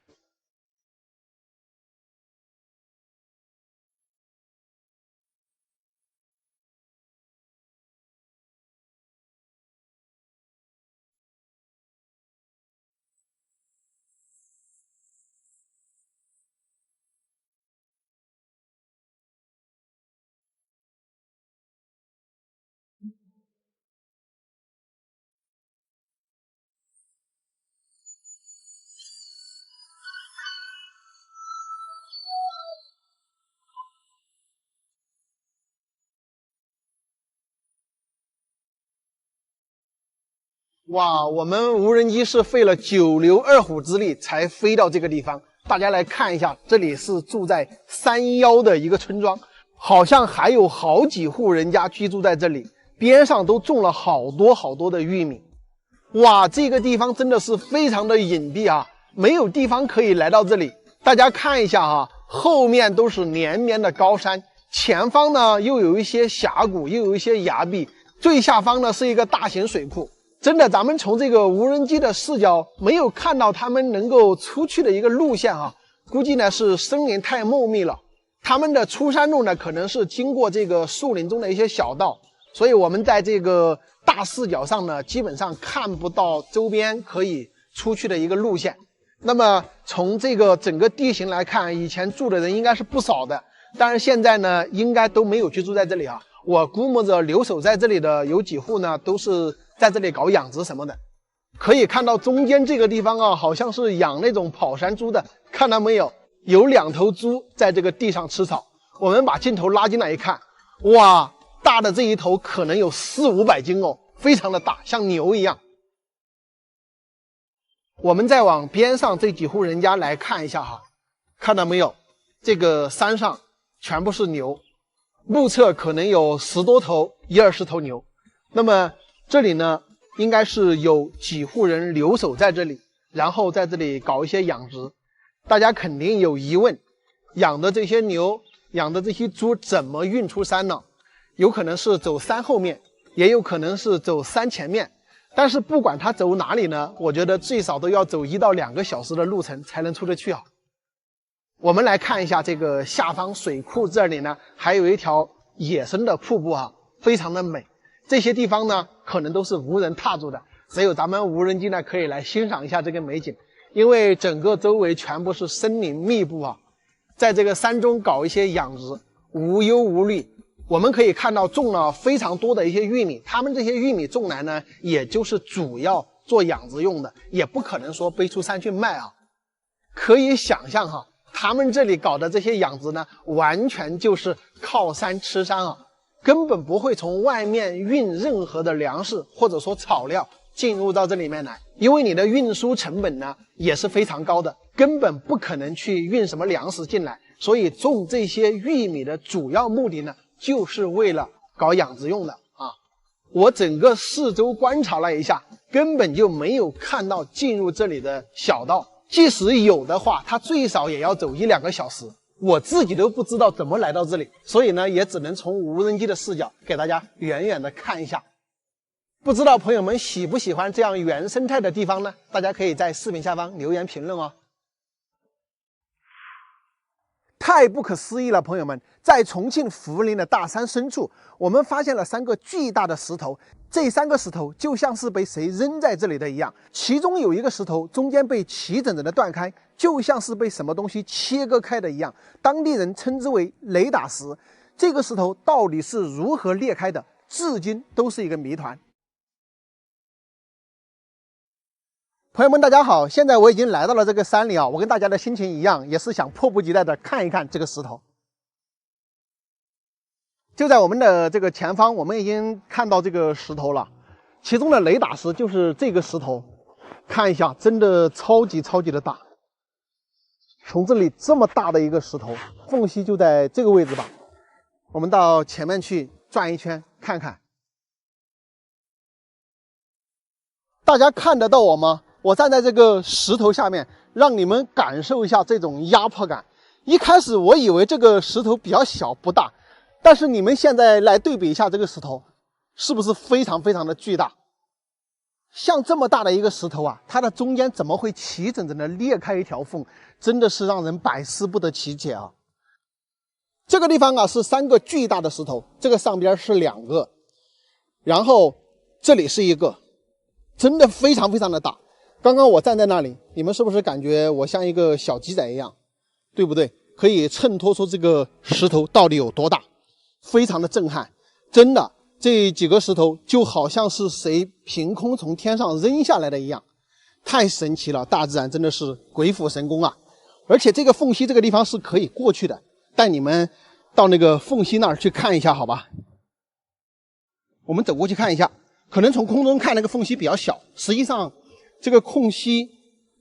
哇，我们无人机是费了9牛2虎之力才飞到这个地方。大家来看一下，这里是住在山腰的一个村庄，好像还有好几户人家居住在这里，边上都种了好多的玉米。哇，这个地方真的是非常的隐蔽啊，没有地方可以来到这里。大家看一下啊，后面都是连绵的高山，前方呢又有一些峡谷，又有一些崖壁，最下方呢是一个大型水库。真的，咱们从这个无人机的视角没有看到他们能够出去的一个路线啊，估计呢是森林太茂密了，他们的出山路呢可能是经过这个树林中的一些小道，所以我们在这个大视角上呢基本上看不到周边可以出去的一个路线。那么从这个整个地形来看，以前住的人应该是不少的，但是现在呢应该都没有居住在这里啊。我估摸着留守在这里的有几户呢都是在这里搞养殖什么的。可以看到中间这个地方啊，好像是养那种跑山猪的，看到没有？有2头猪在这个地上吃草。我们把镜头拉进来一看，哇，大的这一头可能有400-500斤哦，非常的大，像牛一样。我们再往边上这几户人家来看一下哈，看到没有？这个山上全部是牛，目测可能有10多头，20头牛。那么这里呢，应该是有几户人留守在这里，然后在这里搞一些养殖。大家肯定有疑问，养的这些牛，养的这些猪怎么运出山呢？有可能是走山后面，也有可能是走山前面。但是不管它走哪里呢，我觉得最少都要走1到2个小时的路程才能出得去啊。我们来看一下这个下方水库这里呢，还有一条野生的瀑布啊，非常的美。这些地方呢，可能都是无人踏足的，只有咱们无人机呢可以来欣赏一下这个美景。因为整个周围全部是森林密布啊，在这个山中搞一些养殖，无忧无虑。我们可以看到种了非常多的一些玉米，他们这些玉米种来呢，也就是主要做养殖用的，也不可能说背出山去卖啊。可以想象哈，他们这里搞的这些养殖呢，完全就是靠山吃山啊，根本不会从外面运任何的粮食或者说草料进入到这里面来，因为你的运输成本呢也是非常高的，根本不可能去运什么粮食进来，所以种这些玉米的主要目的呢，就是为了搞养殖用的啊。我整个四周观察了一下，根本就没有看到进入这里的小道，即使有的话，它最少也要走1-2个小时。我自己都不知道怎么来到这里，所以呢，也只能从无人机的视角给大家远远的看一下。不知道朋友们喜不喜欢这样原生态的地方呢？大家可以在视频下方留言评论哦。太不可思议了，朋友们！在重庆涪陵的大山深处，我们发现了3个巨大的石头。这3个石头就像是被谁扔在这里的一样，其中有一个石头中间被齐整整的断开，就像是被什么东西切割开的一样。当地人称之为雷打石。这个石头到底是如何裂开的，至今都是一个谜团。朋友们，大家好！现在我已经来到了这个山里啊，我跟大家的心情一样，也是想迫不及待的看一看这个石头。就在我们的这个前方，我们已经看到这个石头了，其中的雷打石就是这个石头，看一下，真的超级的大。从这里这么大的一个石头，缝隙就在这个位置吧。我们到前面去转一圈看看，大家看得到我吗？我站在这个石头下面，让你们感受一下这种压迫感。一开始我以为这个石头比较小不大，但是你们现在来对比一下这个石头，是不是非常的巨大？像这么大的一个石头啊，它的中间怎么会齐整整的裂开一条缝，真的是让人百思不得其解啊！这个地方啊是3个巨大的石头，这个上边是2个，然后这里是1个，真的非常的大。刚刚我站在那里，你们是不是感觉我像一个小鸡仔一样，对不对？可以衬托出这个石头到底有多大，非常的震撼。真的，这几个石头就好像是谁凭空从天上扔下来的一样，太神奇了！大自然真的是鬼斧神工啊！而且这个缝隙这个地方是可以过去的，带你们到那个缝隙那儿去看一下，好吧？我们走过去看一下，可能从空中看那个缝隙比较小，实际上这个空隙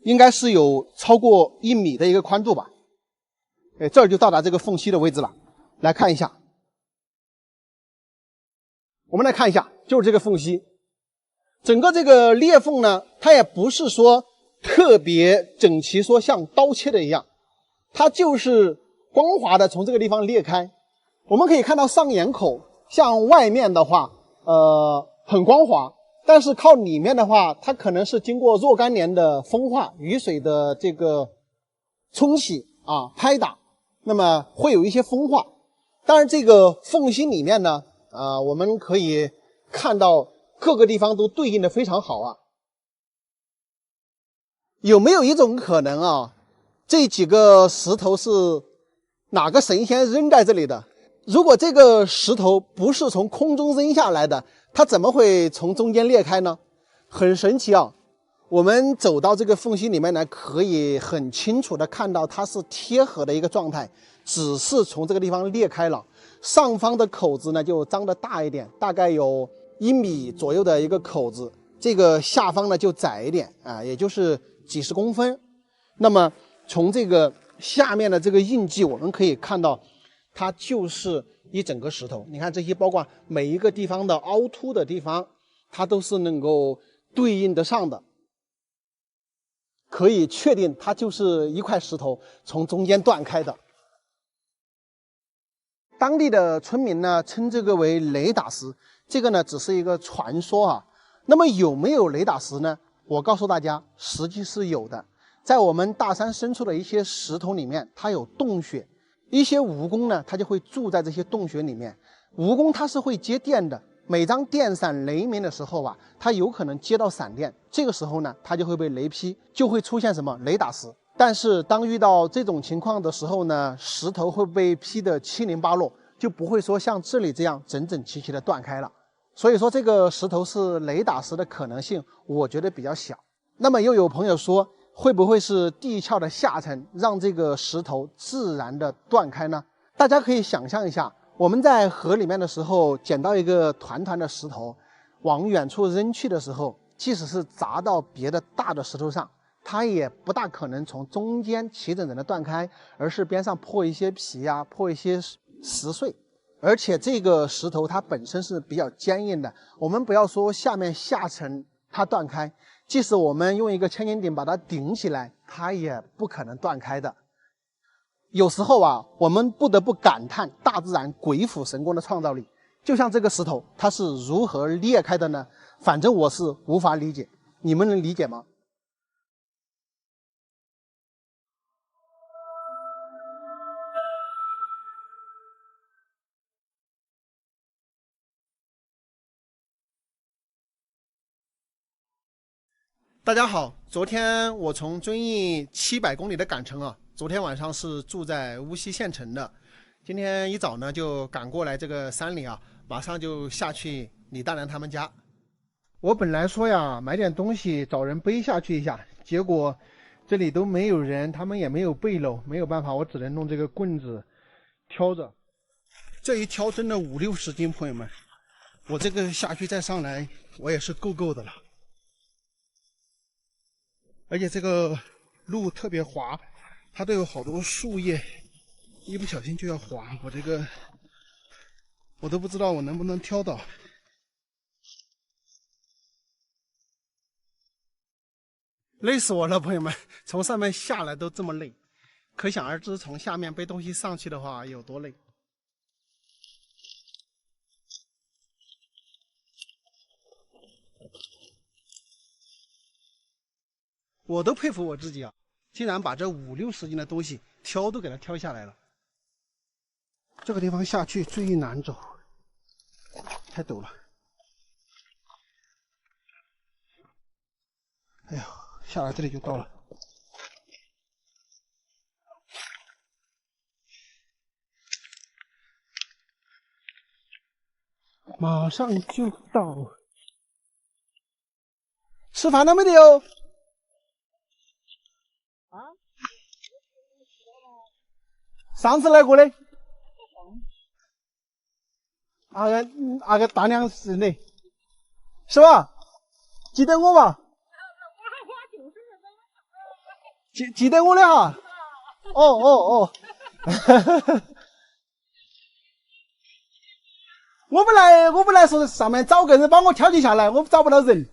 应该是有超过1米的一个宽度吧。这儿就到达这个缝隙的位置了。来看一下，我们来看一下，就是这个缝隙。整个这个裂缝呢，它也不是说特别整齐，说像刀切的一样，它就是光滑的从这个地方裂开。我们可以看到上眼口，像外面的话，很光滑。但是靠里面的话，它可能是经过若干年的风化、雨水的这个冲洗啊、拍打，那么会有一些风化。当然，这个缝隙里面呢，我们可以看到各个地方都对应的非常好啊。有没有一种可能啊，这几个石头是哪个神仙扔在这里的？如果这个石头不是从空中扔下来的，它怎么会从中间裂开呢？很神奇啊！我们走到这个缝隙里面来，可以很清楚的看到它是贴合的一个状态，只是从这个地方裂开了。上方的口子呢就张得大一点，大概有1米左右的一个口子，这个下方呢就窄一点啊，也就是几十公分。那么从这个下面的这个印记，我们可以看到，它就是一整个石头。你看这些，包括每一个地方的凹凸的地方，它都是能够对应得上的，可以确定它就是一块石头从中间断开的。当地的村民呢称这个为雷打石，这个呢只是一个传说啊。那么有没有雷打石呢？我告诉大家，实际是有的。在我们大山深处的一些石头里面，它有洞穴，一些蜈蚣呢，它就会住在这些洞穴里面。蜈蚣它是会接电的，每当电闪雷鸣的时候啊，它有可能接到闪电，这个时候呢，它就会被雷劈，就会出现什么雷打石。但是当遇到这种情况的时候呢，石头会被劈得七零八落，就不会说像这里这样整整齐齐的断开了。所以说这个石头是雷打石的可能性，我觉得比较小。那么又有朋友说，会不会是地壳的下沉让这个石头自然的断开呢？大家可以想象一下，我们在河里面的时候捡到一个团团的石头，往远处扔去的时候，即使是砸到别的大的石头上，它也不大可能从中间齐整整的断开，而是边上破一些皮啊，破一些石碎。而且这个石头它本身是比较坚硬的，我们不要说下面下层它断开，即使我们用一个千斤顶把它顶起来，它也不可能断开的。有时候啊，我们不得不感叹大自然鬼斧神工的创造力。就像这个石头，它是如何裂开的呢？反正我是无法理解，你们能理解吗？大家好，昨天我从遵义700公里的赶程啊，昨天晚上是住在无锡县城的，今天一早呢就赶过来这个山里啊，马上就下去李大娘他们家。我本来说呀买点东西找人背下去一下，结果这里都没有人，他们也没有背篓，没有办法，我只能弄这个棍子挑着。这一挑真的50-60斤，朋友们，我这个下去再上来，我也是够的了。而且这个路特别滑，它都有好多树叶，一不小心就要滑，我都不知道我能不能挑到。累死我了，朋友们，从上面下来都这么累，可想而知从下面背东西上去的话有多累。我都佩服我自己啊，竟然把这50-60斤的东西挑都给它挑下来了。这个地方下去最难走，太陡了。哎呀，下来这里就到了。马上就到。吃饭了没得哟？上次来过的，那个大娘是的，是吧？记得我吧？记得我的哈？哦。我本来说上面找个人帮我挑起下来，我找不到人。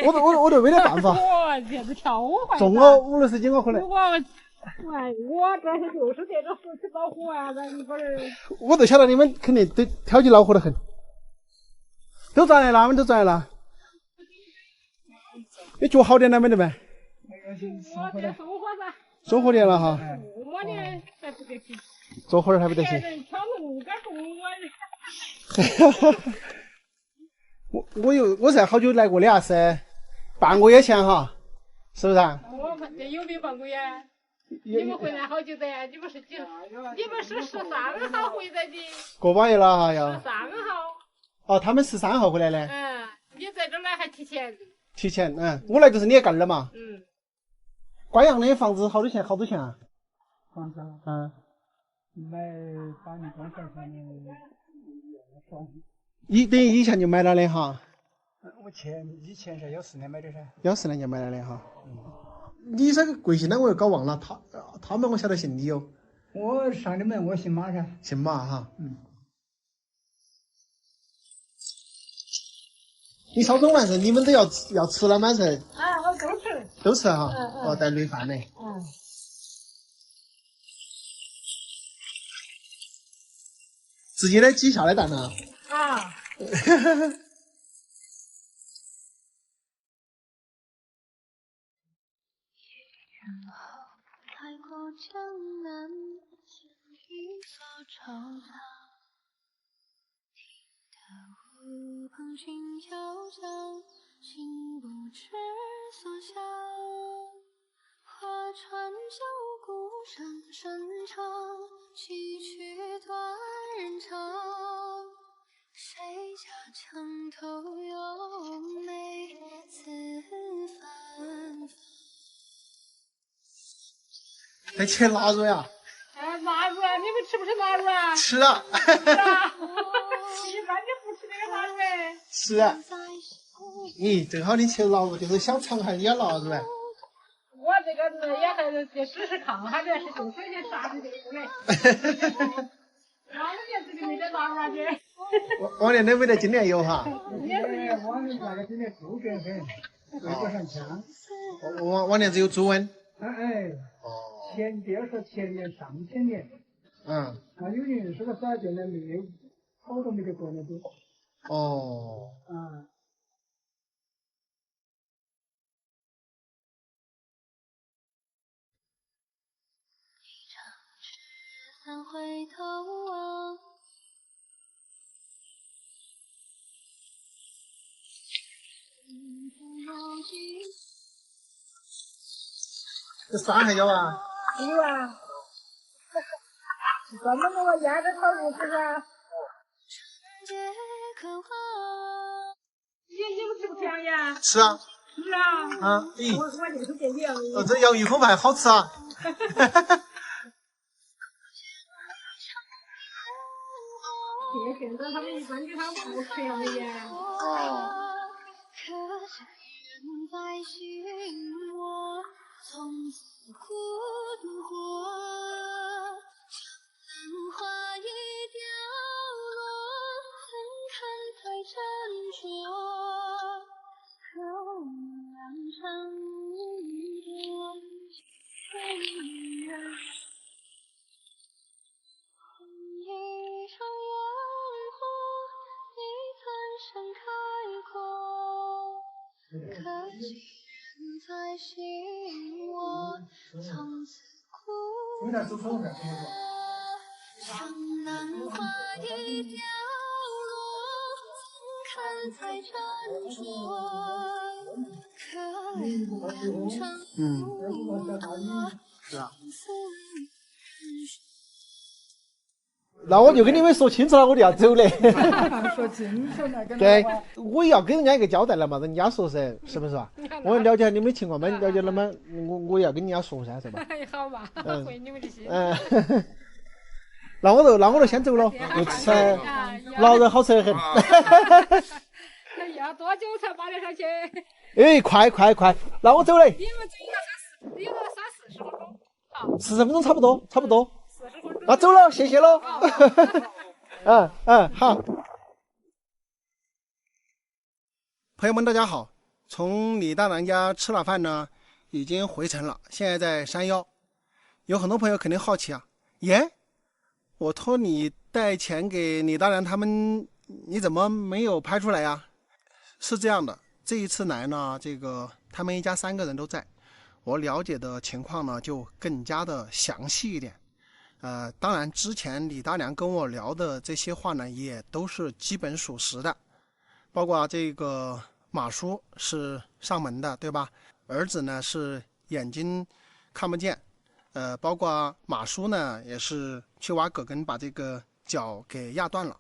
我都没得办法。我这是挑坏。重我50-60斤，我可能。我这是就是这个事情恼火啊！你不是？我就晓得你们肯定都挑起恼火得很。都转来了，我们都转来了。你脚好点了没得呗？我这收获噻。收获点了哈。我的还不得行。收获还不得行。挑弄个我才好久来过的啊，是半个月前哈，是不是啊？我们这有没有半个月？你们回来好久的？你们是13号回来的？个把月了哈要。13号。哦，他们13号回来的。你在这儿来还提前。提前，我来就是你也干了嘛。关阳的房子好多钱啊？房子买8年多少钱的房子？等于以前就买了的哈。我以前是14年买的噻。14年就买了的哈。你这个贵姓呢？我又搞忘了，他们我晓得姓李哦。我上的门，我姓马噻。姓马哈。你烧中完事，你们都要吃了吗？是？我都吃。都吃哈。带绿饭的。直接的鸡下来蛋呢？海过江南，见一座惆怅。听得湖旁琴悄悄，心不知所向。划船小鼓声声唱，戏曲断人肠。谁家墙头有美此芬芳？还切腊肉呀？腊肉啊！你们吃不吃腊肉啊？吃啊！一般你不吃这个腊肉哎。是啊。咦，正好你吃腊肉，就是想尝下你的腊肉哎。就试试看，还这是就直接杀的就不来。往年这个没得拿完的。往年都没得，今年有哈。往年那个今年猪更很，味道很香。往年只有猪瘟。哦。第二说前年上千年。有人说个啥叫呢？没有，好多没得过那都。哦。三回头望，这啥还有啊？有啊，专门给我腌的炒肉吃噻。你们吃不吃洋烟？吃啊。是啊。我就是给你。这洋芋粉饭好吃啊。现在他们一般给他不吃洋烟。从此苦度过，浪花一掉落，怎堪再斟酌？可望良辰多，一场烟火，你残盛开阔，可惜人在心窝，从此苦过。江南花一掉落，怎堪再斟酌？可良辰多，是啊。那我就跟你们说清楚了，我就要走嘞。说清楚了，对，我也要给人家一个交代了嘛，人家说噻，是不是吧？我了解你们情况嘛，了解了嘛，我也要跟人家说噻，是吧？好吧，回你们这些。那我就先走了，又吃，老人好吃得很。要多久才把得上去？哎，快，那我走嘞。你们这应该3-40分钟。好，40分钟差不多。那走了，谢谢喽。好。朋友们，大家好，从李大娘家吃了饭呢，已经回城了，现在在山腰。有很多朋友肯定好奇啊，我托你带钱给李大娘他们，你怎么没有拍出来呀？是这样的，这一次来呢，他们一家3个人都在，我了解的情况呢就更加的详细一点。当然之前李大娘跟我聊的这些话呢，也都是基本属实的，包括这个马叔是上门的，对吧？儿子呢是眼睛看不见，包括马叔呢也是去挖葛根把这个脚给压断了，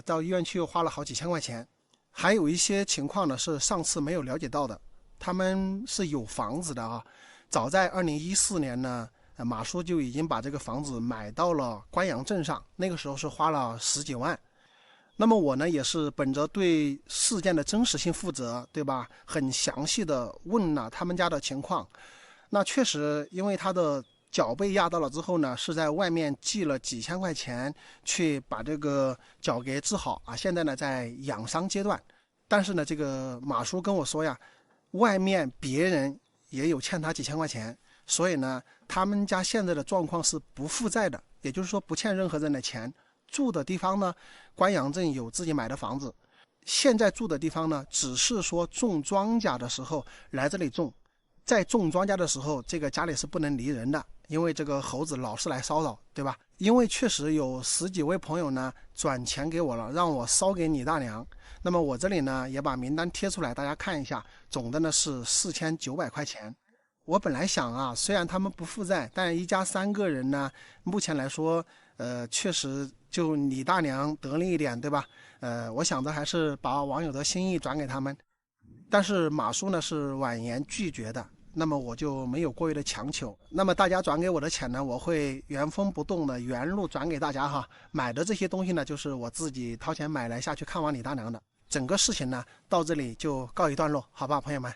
到医院去又花了好几千块钱。还有一些情况呢是上次没有了解到的，他们是有房子的啊，早在2014年呢。马叔就已经把这个房子买到了关阳镇上，那个时候是花了10几万。那么我呢也是本着对事件的真实性负责，对吧？很详细的问了他们家的情况。那确实因为他的脚被压到了之后呢，是在外面寄了几千块钱去把这个脚给治好啊，现在呢在养伤阶段。但是呢这个马叔跟我说呀，外面别人也有欠他几千块钱，所以呢他们家现在的状况是不负债的，也就是说不欠任何人的钱。住的地方呢，关阳镇有自己买的房子，现在住的地方呢，只是说种庄稼的时候来这里种，在种庄稼的时候，这个家里是不能离人的，因为这个猴子老是来骚扰，对吧？因为确实有10几位朋友呢转钱给我了，让我烧给李大娘。那么我这里呢也把名单贴出来，大家看一下，总的呢是4900块钱。我本来想啊，虽然他们不负债，但一家3个人呢，目前来说，确实就李大娘得力一点，对吧？我想着还是把网友的心意转给他们，但是马叔呢是婉言拒绝的，那么我就没有过于的强求。那么大家转给我的钱呢，我会原封不动的原路转给大家哈。买的这些东西呢，就是我自己掏钱买来下去看望李大娘的。整个事情呢，到这里就告一段落，好吧，朋友们。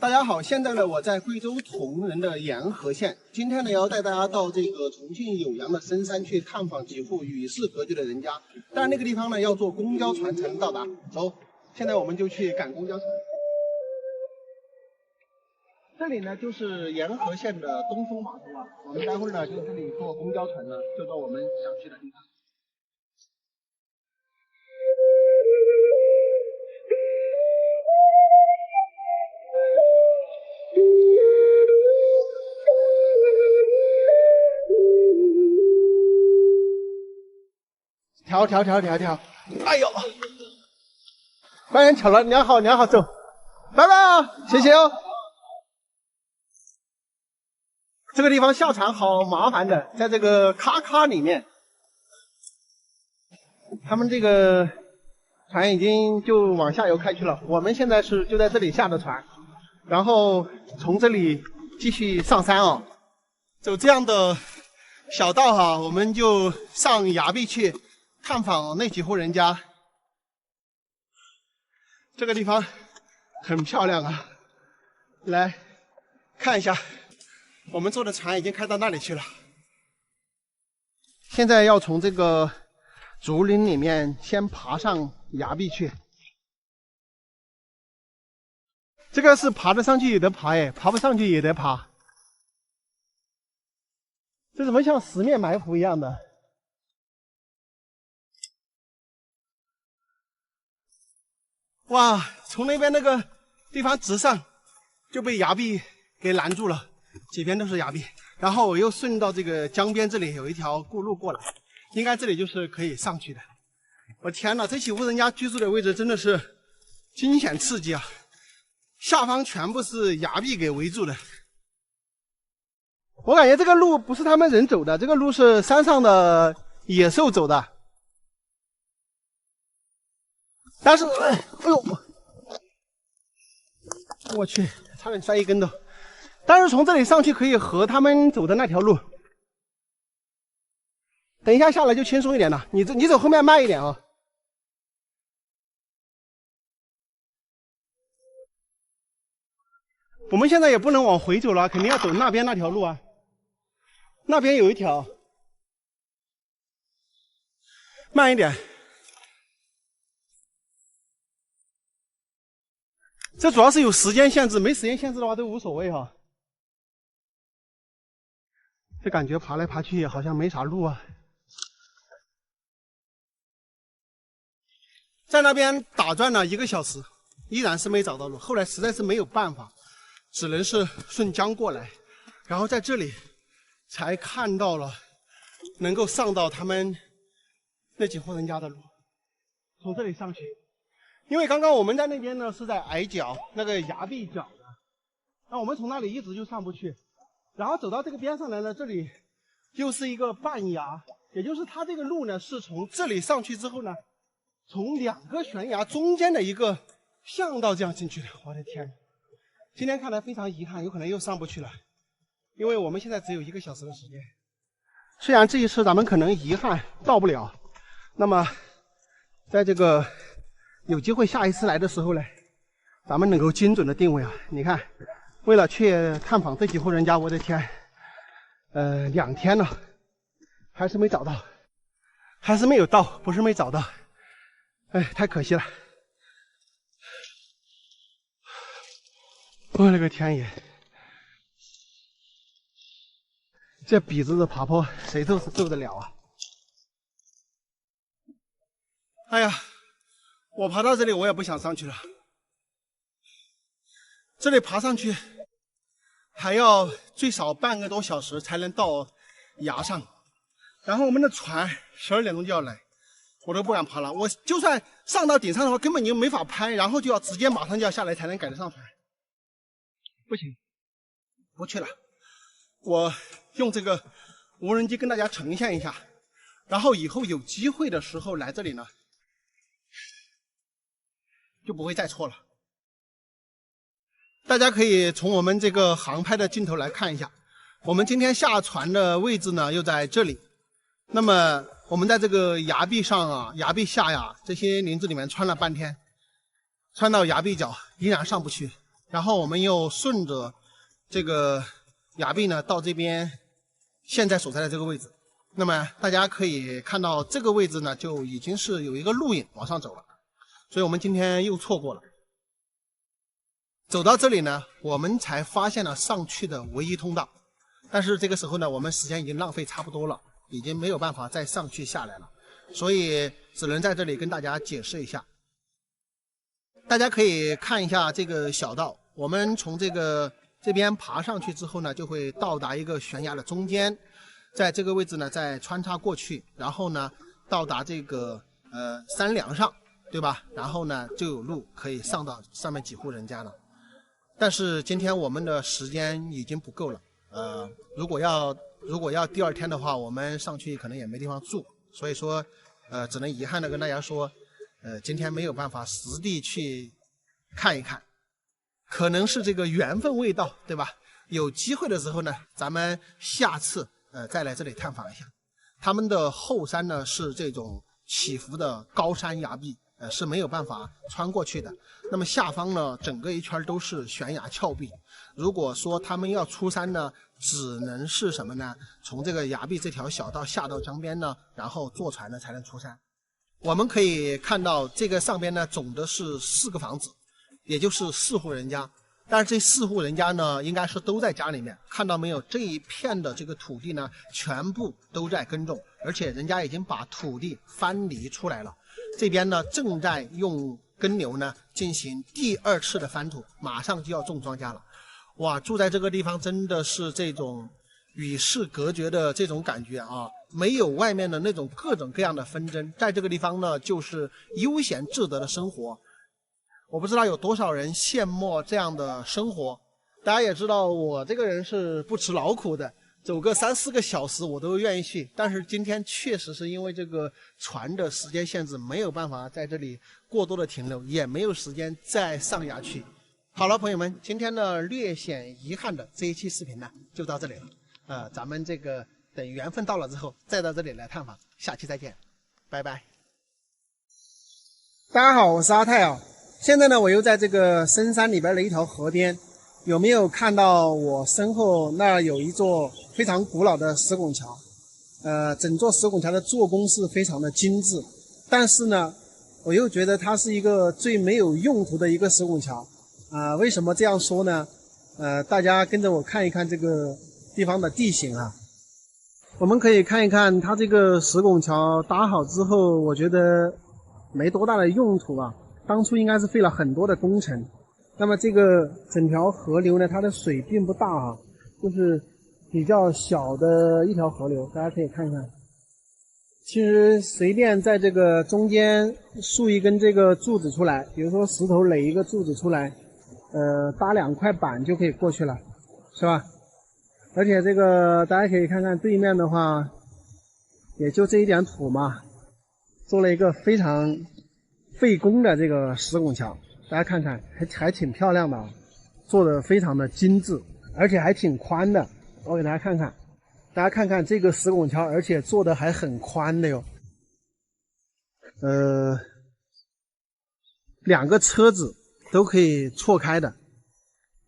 大家好，现在呢我在贵州铜仁的沿河县，今天呢要带大家到这个重庆酉阳的深山去探访几户与世隔绝的人家，但是那个地方呢要坐公交船才能到达。走，现在我们就去赶公交船。这里呢就是沿河县的东风码头啊，我们待会儿呢就这里坐公交船呢，就到我们想去的地方。调，哎呦，官员巧了，你好，走，拜拜啊，谢谢哦。这个地方下船好麻烦的，在这个咔里面，他们这个船已经就往下游开去了，我们现在就在这里下的船，然后从这里继续上山哦，走这样的小道哈，我们就上崖壁去探访那几户人家。这个地方很漂亮啊，来看一下，我们坐的船已经开到那里去了。现在要从这个竹林里面先爬上崖壁去。这个是爬得上去也得爬，哎，爬不上去也得爬。这怎么像十面埋伏一样的？哇，从那边那个地方直上，就被崖壁给拦住了，几边都是崖壁。然后我又顺到这个江边，这里有一条路过来，应该这里就是可以上去的。我天哪，这几户人家居住的位置真的是惊险刺激啊！下方全部是崖壁给围住的。我感觉这个路不是他们人走的，这个路是山上的野兽走的。但是，哎呦，我去，差点摔一跟头。但是从这里上去可以和他们走的那条路。等一下下来就轻松一点了，你走后面慢一点啊。我们现在也不能往回走了，肯定要走那边那条路啊。那边有一条，慢一点。这主要是有时间限制，没时间限制的话都无所谓哈。这感觉爬来爬去也好像没啥路啊。在那边打转了1个小时，依然是没找到路。后来实在是没有办法，只能是顺江过来，然后在这里才看到了能够上到他们那几户人家的路，从这里上去。因为刚刚我们在那边呢是在崖角那个崖壁角的，那我们从那里一直就上不去，然后走到这个边上来呢，这里又是一个半崖，也就是它这个路呢是从这里上去之后呢，从2个悬崖中间的一个巷道这样进去的。我的天，今天看来非常遗憾，有可能又上不去了，因为我们现在只有1个小时的时间。虽然这一次咱们可能遗憾到不了，那么在这个有机会下一次来的时候呢，咱们能够精准的定位啊！你看，为了去探访这几户人家，我的天，2天了，还是没找到，还是没有到，不是没找到，哎，太可惜了！我勒个天爷，这笔直的爬坡，谁都是受得了啊！哎呀！我爬到这里，我也不想上去了。这里爬上去还要最少半个多小时才能到崖上，然后我们的船12点钟就要来，我都不敢爬了。我就算上到顶上的话，根本就没法拍，然后就要直接马上就要下来才能赶得上船。不行，不去了。我用这个无人机跟大家呈现一下，然后以后有机会的时候来这里呢，就不会再错了。大家可以从我们这个航拍的镜头来看一下，我们今天下船的位置呢又在这里。那么我们在这个崖壁上啊、崖壁下呀这些林子里面穿了半天，穿到崖壁角依然上不去。然后我们又顺着这个崖壁呢到这边现在所在的这个位置。那么大家可以看到这个位置呢就已经是有一个路引往上走了，所以我们今天又错过了。走到这里呢，我们才发现了上去的唯一通道，但是这个时候呢，我们时间已经浪费差不多了，已经没有办法再上去下来了，所以只能在这里跟大家解释一下。大家可以看一下这个小道，我们从这边爬上去之后呢，就会到达一个悬崖的中间，在这个位置呢再穿插过去，然后呢到达这个山梁上，对吧？然后呢就有路可以上到上面几户人家了。但是今天我们的时间已经不够了，如果要第二天的话，我们上去可能也没地方住，所以说只能遗憾的跟大家说，今天没有办法实地去看一看，可能是这个缘分未到，对吧？有机会的时候呢，咱们下次再来这里探访一下。他们的后山呢是这种起伏的高山崖壁，是没有办法穿过去的。那么下方呢，整个一圈都是悬崖峭壁。如果说他们要出山呢，只能是什么呢？从这个崖壁这条小道下到江边呢，然后坐船呢才能出山。我们可以看到这个上边呢，总的是4个房子，也就是4户人家。但是这4户人家呢，应该是都在家里面。看到没有？这一片的这个土地呢，全部都在耕种，而且人家已经把土地翻犁出来了。这边呢，正在用耕牛呢进行第2次的翻土，马上就要种庄稼了。哇，住在这个地方真的是这种与世隔绝的这种感觉啊，没有外面的那种各种各样的纷争，在这个地方呢，就是悠闲自得的生活。我不知道有多少人羡慕这样的生活。大家也知道我这个人是不吃劳苦的，走个3、4个小时我都愿意去，但是今天确实是因为这个船的时间限制，没有办法在这里过多的停留，也没有时间再上崖去。好了，朋友们，今天呢略显遗憾的这一期视频呢就到这里了。咱们这个等缘分到了之后再到这里来探访，下期再见，拜拜。大家好，我是阿泰啊。现在呢我又在这个深山里边的一条河边，有没有看到我身后那有一座非常古老的石拱桥？整座石拱桥的做工是非常的精致，但是呢我又觉得它是一个最没有用途的一个石拱桥。为什么这样说呢？大家跟着我看一看这个地方的地形啊。我们可以看一看它这个石拱桥搭好之后，我觉得没多大的用途啊，当初应该是费了很多的工程。那么这个整条河流呢，它的水并不大啊，就是比较小的一条河流，大家可以看看。其实随便在这个中间竖一根这个柱子出来，比如说石头垒一个柱子出来，搭2块板就可以过去了，是吧？而且这个大家可以看看对面的话，也就这一点土嘛，做了一个非常费工的这个石拱桥，大家看看还挺漂亮的啊，做的非常的精致，而且还挺宽的。我给大家看看，大家看看这个石拱桥，而且做的还很宽的哟。2个车子都可以错开的，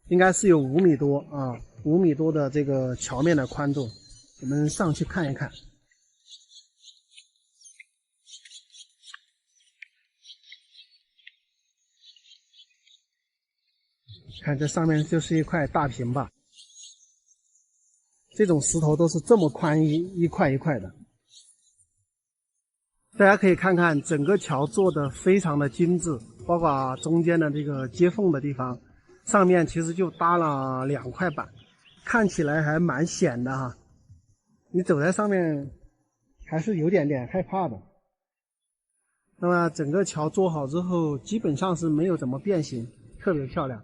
应该是有5米多啊，5米多的这个桥面的宽度。我们上去看一看。看这上面就是一块大平吧，这种石头都是这么宽一块一块的。大家可以看看整个桥做的非常的精致，包括中间的这个接缝的地方，上面其实就搭了2块板，看起来还蛮险的哈。你走在上面还是有点害怕的。那么整个桥做好之后，基本上是没有怎么变形，特别漂亮。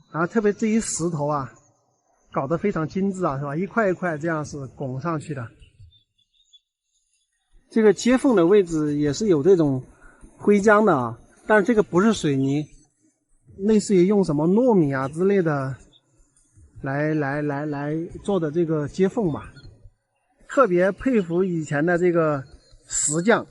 然后特别这一石头啊，搞得非常精致啊，是吧？一块一块这样是拱上去的。这个接缝的位置也是有这种灰浆的啊，但是这个不是水泥，类似于用什么糯米啊之类的来做的这个接缝吧。特别佩服以前的这个石匠。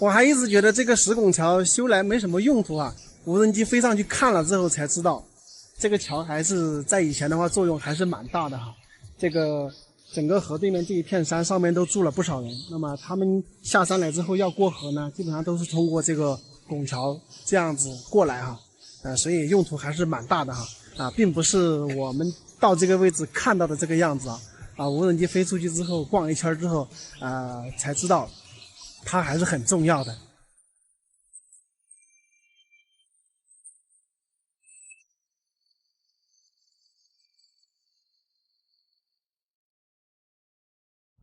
我还一直觉得这个石拱桥修来没什么用途啊，无人机飞上去看了之后才知道，这个桥还是在以前的话作用还是蛮大的哈。这个整个河对面这一片山上面都住了不少人，那么他们下山来之后要过河呢，基本上都是通过这个拱桥这样子过来哈，所以用途还是蛮大的哈，并不是我们到这个位置看到的这个样子无人机飞出去之后逛一圈之后才知道它还是很重要的。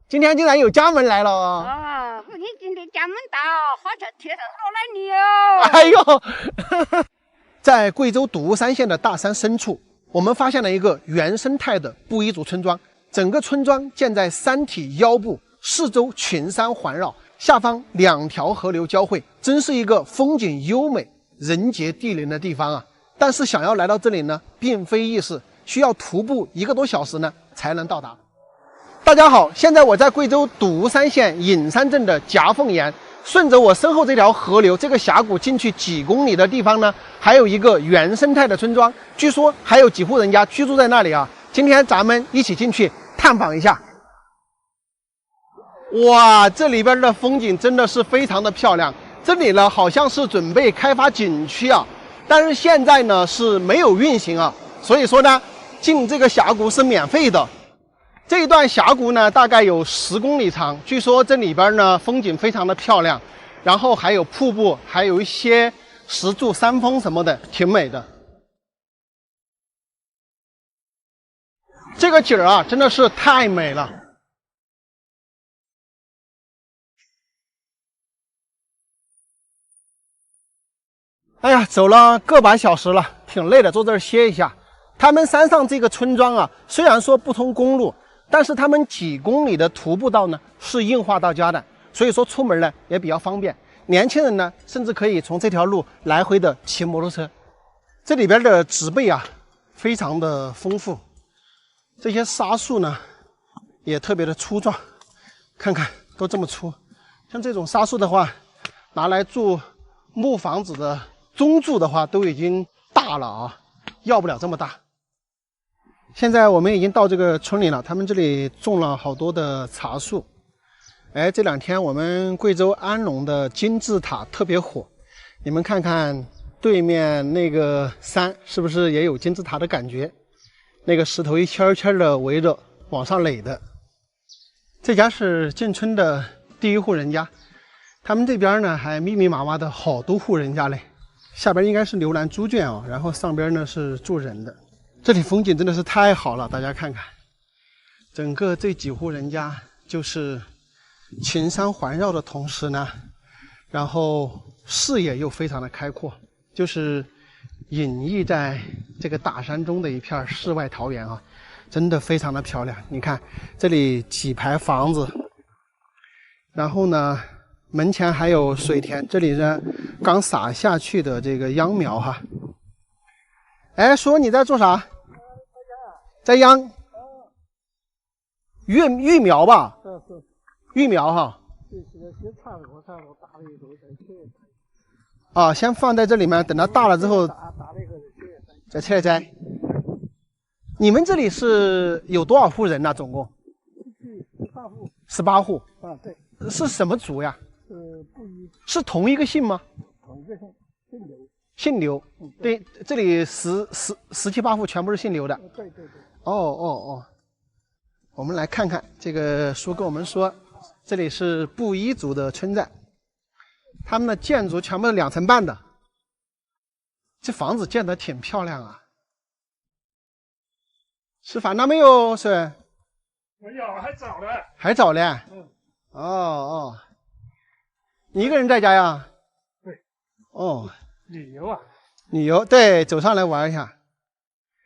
今天竟然有家门来了啊！我今天家门到，好像贴上老奶牛。哎呦，在贵州笃山县的大山深处，我们发现了一个原生态的布依族村庄。整个村庄建在山体腰部，四周群山环绕，下方2条河流交汇，真是一个风景优美、人杰地灵的地方啊！但是想要来到这里呢，并非易事，需要徒步1个多小时呢才能到达。大家好，现在我在贵州笃山县隐山镇的夹缝岩，顺着我身后这条河流，这个峡谷进去几公里的地方呢，还有一个原生态的村庄，据说还有几户人家居住在那里啊。今天咱们一起进去探访一下。哇，这里边的风景真的是非常的漂亮。这里呢好像是准备开发景区啊，但是现在呢是没有运行啊，所以说呢进这个峡谷是免费的。这一段峡谷呢大概有10公里长，据说这里边呢风景非常的漂亮，然后还有瀑布，还有一些石柱山峰什么的，挺美的。这个景儿啊真的是太美了。哎呀，走了个把小时了，挺累的，坐这儿歇一下。他们山上这个村庄啊，虽然说不通公路，但是他们几公里的徒步道呢是硬化到家的，所以说出门呢也比较方便。年轻人呢甚至可以从这条路来回的骑摩托车。这里边的植被啊非常的丰富，这些沙树呢也特别的粗壮，看看都这么粗。像这种沙树的话，拿来住木房子的中柱的话都已经大了啊，要不了这么大。现在我们已经到这个村里了，他们这里种了好多的茶树。哎，这2天我们贵州安龙的金字塔特别火，你们看看对面那个山是不是也有金字塔的感觉？那个石头一圈圈的围着往上垒的。这家是进村的第1户人家，他们这边呢还密密麻麻的好多户人家嘞。下边应该是牛栏猪圈啊，然后上边呢是住人的。这里风景真的是太好了，大家看看，整个这几户人家就是群山环绕的同时呢，然后视野又非常的开阔，就是隐匿在这个大山中的一片世外桃源啊，真的非常的漂亮。你看这里几排房子，然后呢门前还有水田，这里呢刚撒下去的这个秧苗哈。哎，叔你在做啥？在秧育苗吧？是育苗哈。啊，先放在这里面，等它大了之后再切摘。你们这里是有多少户人呢？总共18户。啊，对。是什么族呀？是同一个姓吗？同一个姓，姓刘。姓刘。对，这里17、18户全部是姓刘的。对。哦，我们来看看，这个书跟我们说，这里是布依族的村寨，他们的建筑全部是2层半的，这房子建得挺漂亮啊。吃饭了没有？是？没有，还早呢。还早嘞。哦，你一个人在家呀？对。哦。旅游啊？旅游，对，走上来玩一下。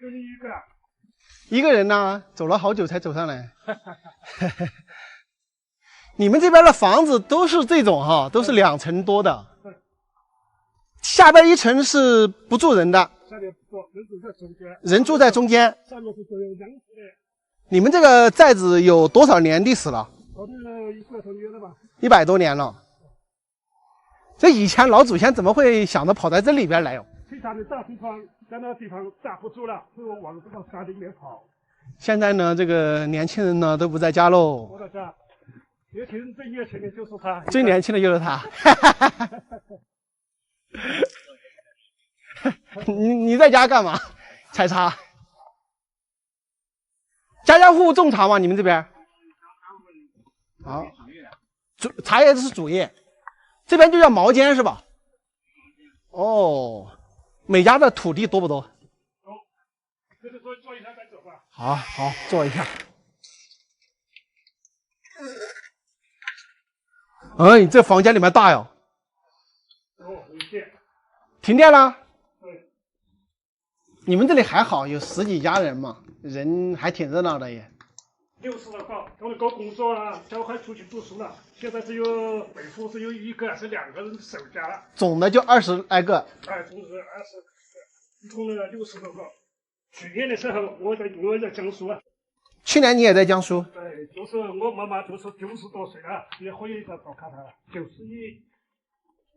就你一个？一个人呢，走了好久才走上来。你们这边的房子都是这种哈，都是2层多的。下边1层是不住人的。下面不住，人住在中间。人住在中间。上面是只有2层。你们这个寨子有多少年历史了？我这100多年了吧。100多年了。这以前老祖先怎么会想着跑在这里边来哦？其他的大地方在那个地方站不住了，就往这个山里面跑。现在呢，这个年轻人呢都不在家喽。不在家，年轻人最年轻的就是他。最年轻的就是他。你在家干嘛？采茶。家家户户种茶吗？你们这边？好，茶叶是主业，这边就叫毛尖是吧？哦，每家的土地多不多？这个坐一下再走吧。好，好，坐一下。你这房间里面大哟。停电了？对。你们这里还好，有10几家人嘛，人还挺热闹的耶。 60了吧，他们搞工作了，小孩出去读书了。现在只有北户只有1个，是2个人守家了。总的就20来个。哎，总是20个，一共了60多个。去年的时候，我在江苏啊。去年你也在江苏？对，就是我妈妈就是90多岁了，也回来找看她了。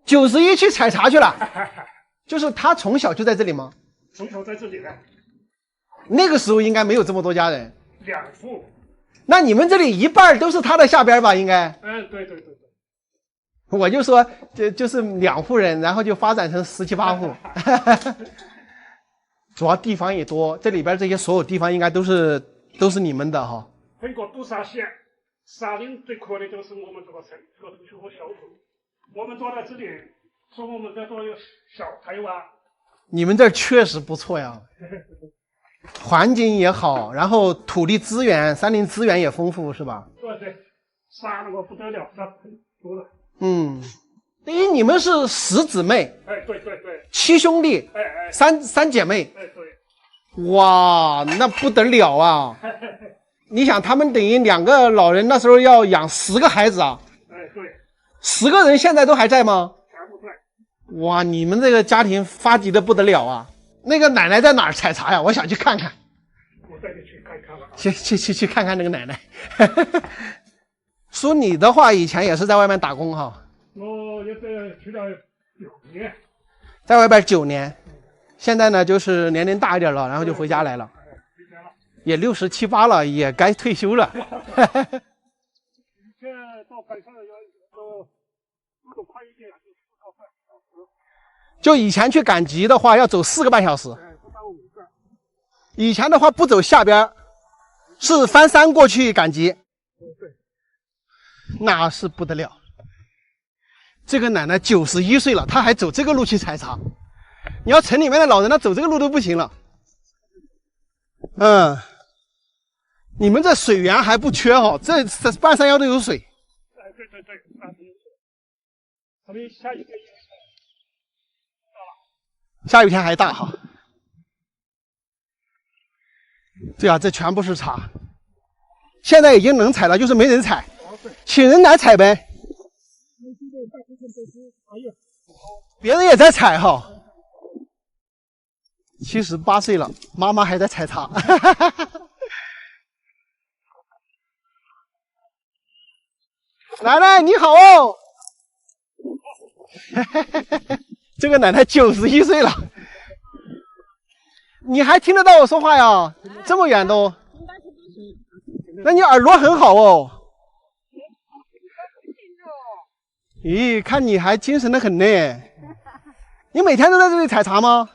91去采茶去了。就是他从小就在这里吗？从小在这里呢。那个时候应该没有这么多家人。2户。 那你们这里一半都是他的下边吧？应该。嗯，对。我就说，就是2户人，然后就发展成17、18户。主要地方也多，这里边这些所有地方应该都是你们的哈。整个都沙县，沙林最可的就是我们这个城，这个都是我小组。我们坐在这里，说我们在做小台湾。你们这儿确实不错呀。环境也好，然后土地资源、山林资源也丰富，是吧？对，沙那个不得了，沙多了。因为你们是10姊妹，哎，对，7兄弟，哎，3姐妹，哎，对，哇，那不得了啊！你想，他们等于2个老人那时候要养10个孩子啊？哎，对，10个人现在都还在吗？全部在。哇，你们这个家庭发迹的不得了啊！ 那个奶奶在哪儿采茶呀？我想去看看。我带你去看看吧。去看看那个奶奶。说你的话，以前也是在外面打工哈。我也去了9年。在外边9年，现在呢就是年龄大一点了，然后就回家来了。也67、8了，也该退休了。以前到北上要走快一点，就4到5小时。 就以前去赶集的话，要走4个半小时。不到5个。以前的话不走下边，是翻山过去赶集。对。那是不得了。这个奶奶91岁了，她还走这个路去采茶。你要城里面的老人，他走这个路都不行了。你们这水源还不缺哦，这半山腰都有水。哎，对，他们下雨天。 下雨天还大哈，对啊，这全部是茶。现在已经能采了，就是没人采，请人来采呗。别人也在采哈。78岁了，妈妈还在采茶。奶奶你好哦。这个奶奶91岁了，你还听得到我说话呀？这么远都，那你耳朵很好哦。咦，看你还精神的很呢。你每天都在这里采茶吗？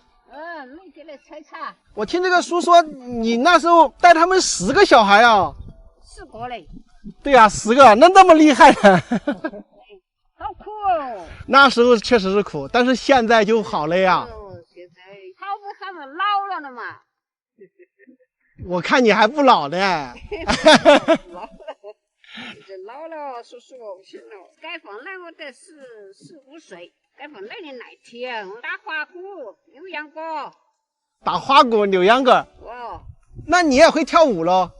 每天来采茶。我听这个书说，你那时候带他们10个小孩啊。10个嘞。对呀，10个，那么厉害呢。好苦哦！那时候确实是苦，但是现在就好了呀。现在好不他们老了嘛？我看你还不老呢。这老了，说实话不行了。解放来我得15岁，解放来的那天，我打花鼓、扭秧歌。打花鼓、扭秧歌。哦。那你也会跳舞喽？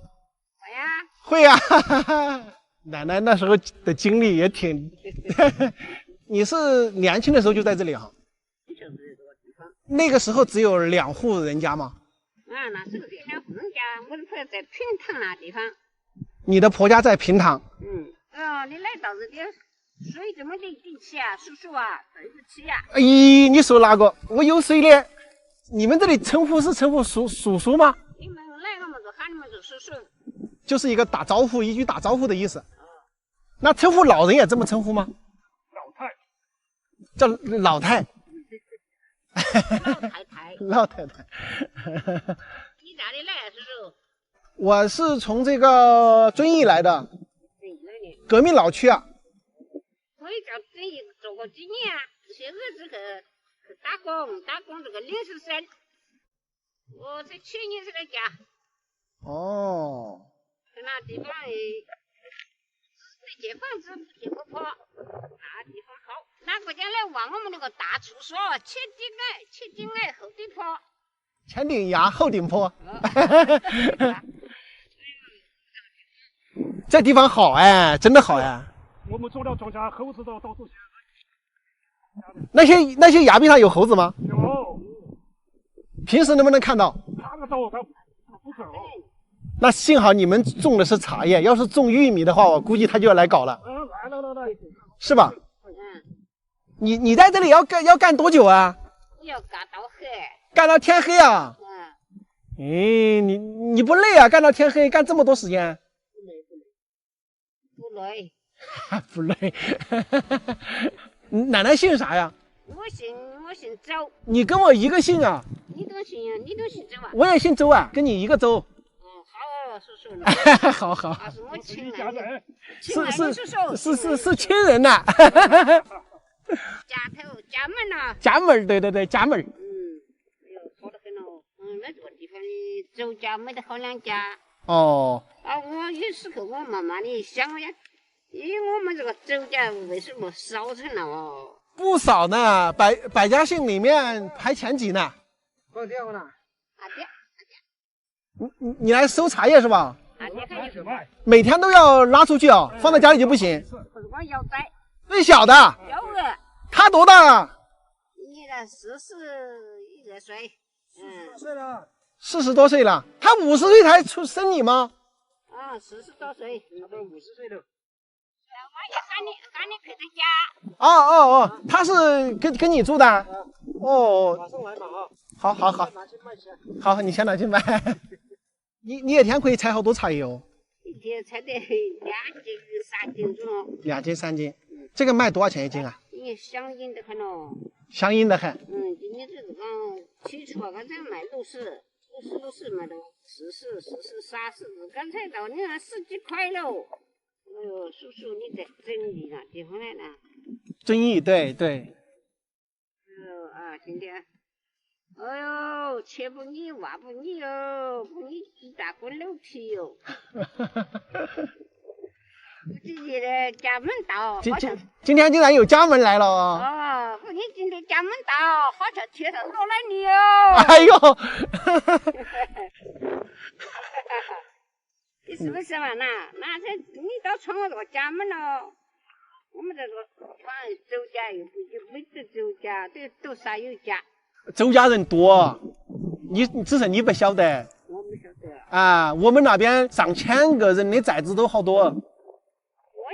会呀。会呀。奶奶那时候的经历也挺，你是年轻的时候就在这里哈？就是这个地方。那个时候只有2户人家吗？那时候就2户人家，我的婆在平塘那地方。你的婆家在平塘？你来到这里水怎么得起啊，叔叔啊，对不起呀。哎，你说哪个？我有水的。你们这里称呼是称呼叔叔吗？你们来我们就喊你们做叔叔。就是一个打招呼，一句打招呼的意思。那称呼老人也这么称呼吗？老太。叫老太。老太太。老太太。你哪里来啊，叔叔？我是从这个遵义来的。革命老区啊。我也在遵义做过几年啊，现在这个打工这个临时生。我在去年是在家。哦。在那地方建房子建不破，那地方好。哪个家来挖我们那个大厕所，前顶矮后顶坡。前顶崖后顶坡。这地方好哎，真的好哎。我们做了庄稼，猴子都到处去。那些崖壁上有猴子吗？有。平时能不能看到？看得到，它不走。那幸好你们种的是茶叶，要是种玉米的话，我估计他就要来搞了。来，是吧？你在这里要干多久啊？要干到黑。干到天黑啊？哎，你不累啊？干到天黑，干这么多时间？不累。不累。奶奶姓啥呀？我姓周。你跟我一个姓啊？你都姓周啊？我也姓周啊，跟你一个周。好啊，叔叔。好。他是我亲爱的。是亲人呐。家门呐。家门，对，家门。好得很哦。那这个地方的周家没得好两家。哦。我有时候我慢慢的想呀，我们这个周家为什么少成了哦？不少呢，百家姓里面排前几呢。好的呢。你来收茶叶是吧？每天都要拉出去啊，放在家里就不行。我腰带。最小的。他多大啊？你的41个岁。40多岁了。他50岁才生你吗？40多岁。差不多50岁了。我也赶你陪在家。哦，他是跟你住的。哦。马上来嘛啊！好。拿去卖钱。好，你先拿去卖。你一天可以采好多茶叶哦？一天采得2斤3斤左右。2斤3斤，这个卖多少钱一斤啊？香烟的很哦。香烟的很。今年这个起初刚才卖60卖到44、30，刚才到你看10几块喽。哎呦，叔叔你在遵义那地方来了？遵义，对。今天。哎呦，切不腻，挖不腻哟，不腻鸡蛋滚楼梯哟。自己的家门道。今天竟然有家门来了啊！不腻今天家门道，好像贴上老来你哟。哎呦！你是不是嘛？那你到闯我这个家门了。我们这个周家又没得周家，都啥有家。周家人多，只是你不晓得。我不晓得啊，我们那边上千个人的寨子都好多。我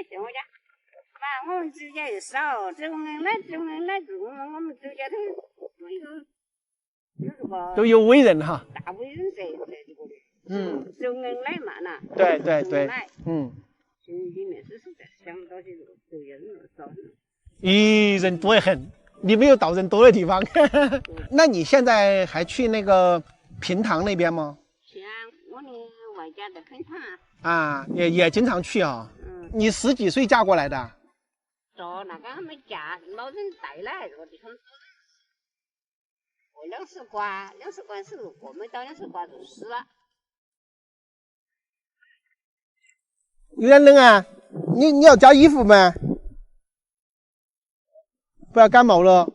想我家，我们周家又少，周恩来住，我们周家都有伟人哈。大伟人在这个周恩来嘛那。对。里面只是在想到这个周家人少。咦，人多得很。你没有到人多的地方。那你现在还去那个平塘那边吗？去啊，我的外家在平塘啊。也经常去啊。你10几岁嫁过来的？那个还没嫁，老人带来这个地方。我2时关是我没到2时关就死了。有点冷啊，你要加衣服吗？不要感冒了。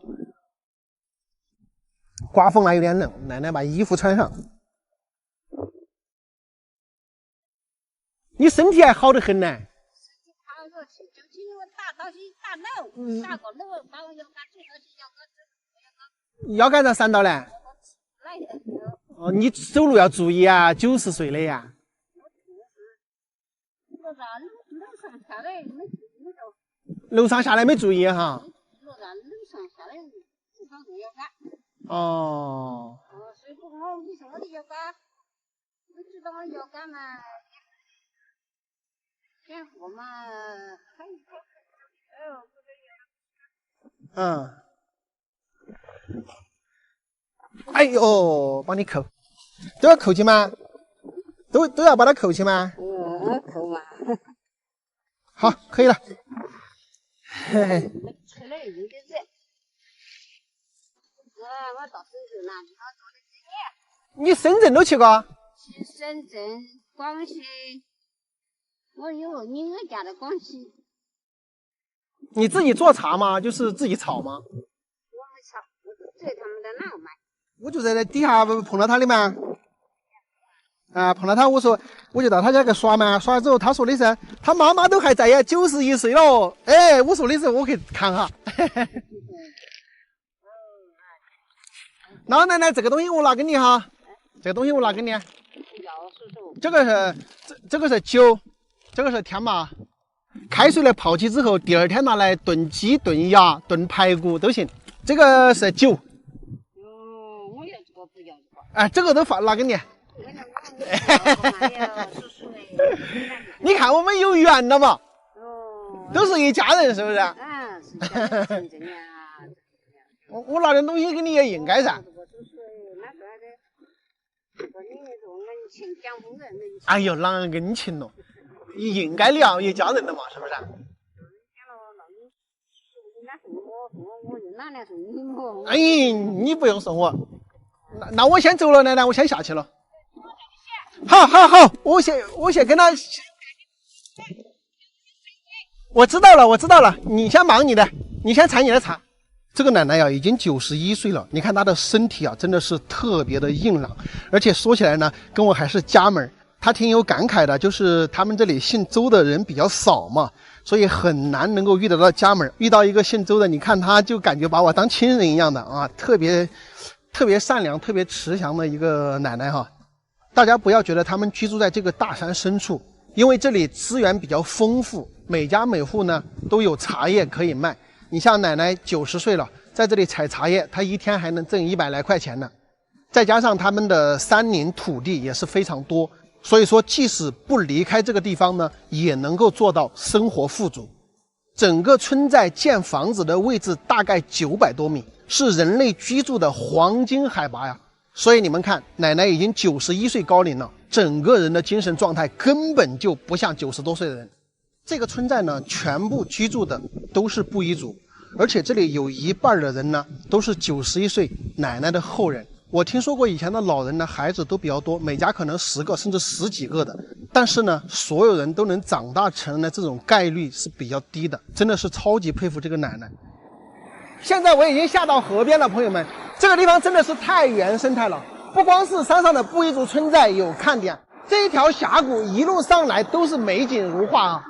刮风了有点冷，奶奶把衣服穿上。你身体还好得很呢。身体好着去，就今天我打楼，打个楼，把我腰杆最少是腰杆上3刀嘞。哦，你走路要注意啊，90岁了呀。楼上下来没注意哈。楼上下来地方都要赶。哦。所以不好，你说我的要赶，我知道我要赶嘛，赶活嘛，还嗯。哎呦，帮你扣，都要扣起吗？都要把它扣起吗？扣嘛。好，可以了。嘿嘿。出来有点热。我到深圳了，你好做的几年？你深圳都去过？去深圳、广西，我有女儿家的广西。你自己做茶吗？就是自己炒吗？我没炒，我在他们的那买。我就在那底下碰到他的嘛。碰到他，我就到他家去耍嘛，耍了之后他说的是他妈妈都还在呀，91岁了。哎，我说的是我去看哈。老奶奶，这个东西我拿给你哈，这个东西我拿给你。这个是酒，这个是天麻，开水来泡起之后，第二天拿来炖鸡、炖鸭、炖排骨都行。这个是酒。我要这个不要这个。哎，这个都拿给你。你看我们有缘了嘛，都是一家人，是不是？是真正呀。我拿点东西给你也应该噻。哎呦，啷个恩情咯？应该的呀，一家人的嘛，是不是？哎，你不用送我，那我先走了，奶奶，我先下去了。好，我先跟他。我知道了，你先忙你的，你先采你的茶。这个奶奶呀，已经91岁了，你看她的身体啊，真的是特别的硬朗，而且说起来呢，跟我还是家门。她挺有感慨的，就是他们这里姓周的人比较少嘛，所以很难能够遇得到家门。遇到一个姓周的，你看她就感觉把我当亲人一样的啊，特别善良、特别慈祥的一个奶奶哈。大家不要觉得他们居住在这个大山深处，因为这里资源比较丰富，每家每户呢都有茶叶可以卖。你像奶奶90岁了，在这里采茶叶，她一天还能挣100来块钱呢。再加上他们的山林土地也是非常多，所以说即使不离开这个地方呢，也能够做到生活富足。整个村寨建房子的位置大概900多米，是人类居住的黄金海拔呀。所以你们看，奶奶已经91岁高龄了，整个人的精神状态根本就不像90多岁的人。这个村寨呢，全部居住的都是布依族，而且这里有一半的人呢都是91岁奶奶的后人。我听说过以前的老人呢，孩子都比较多，每家可能10个甚至10几个的，但是呢，所有人都能长大成人的这种概率是比较低的，真的是超级佩服这个奶奶。现在我已经下到河边了，朋友们，这个地方真的是太原生态了，不光是山上的布依族村寨有看点，这一条峡谷一路上来都是美景如画啊。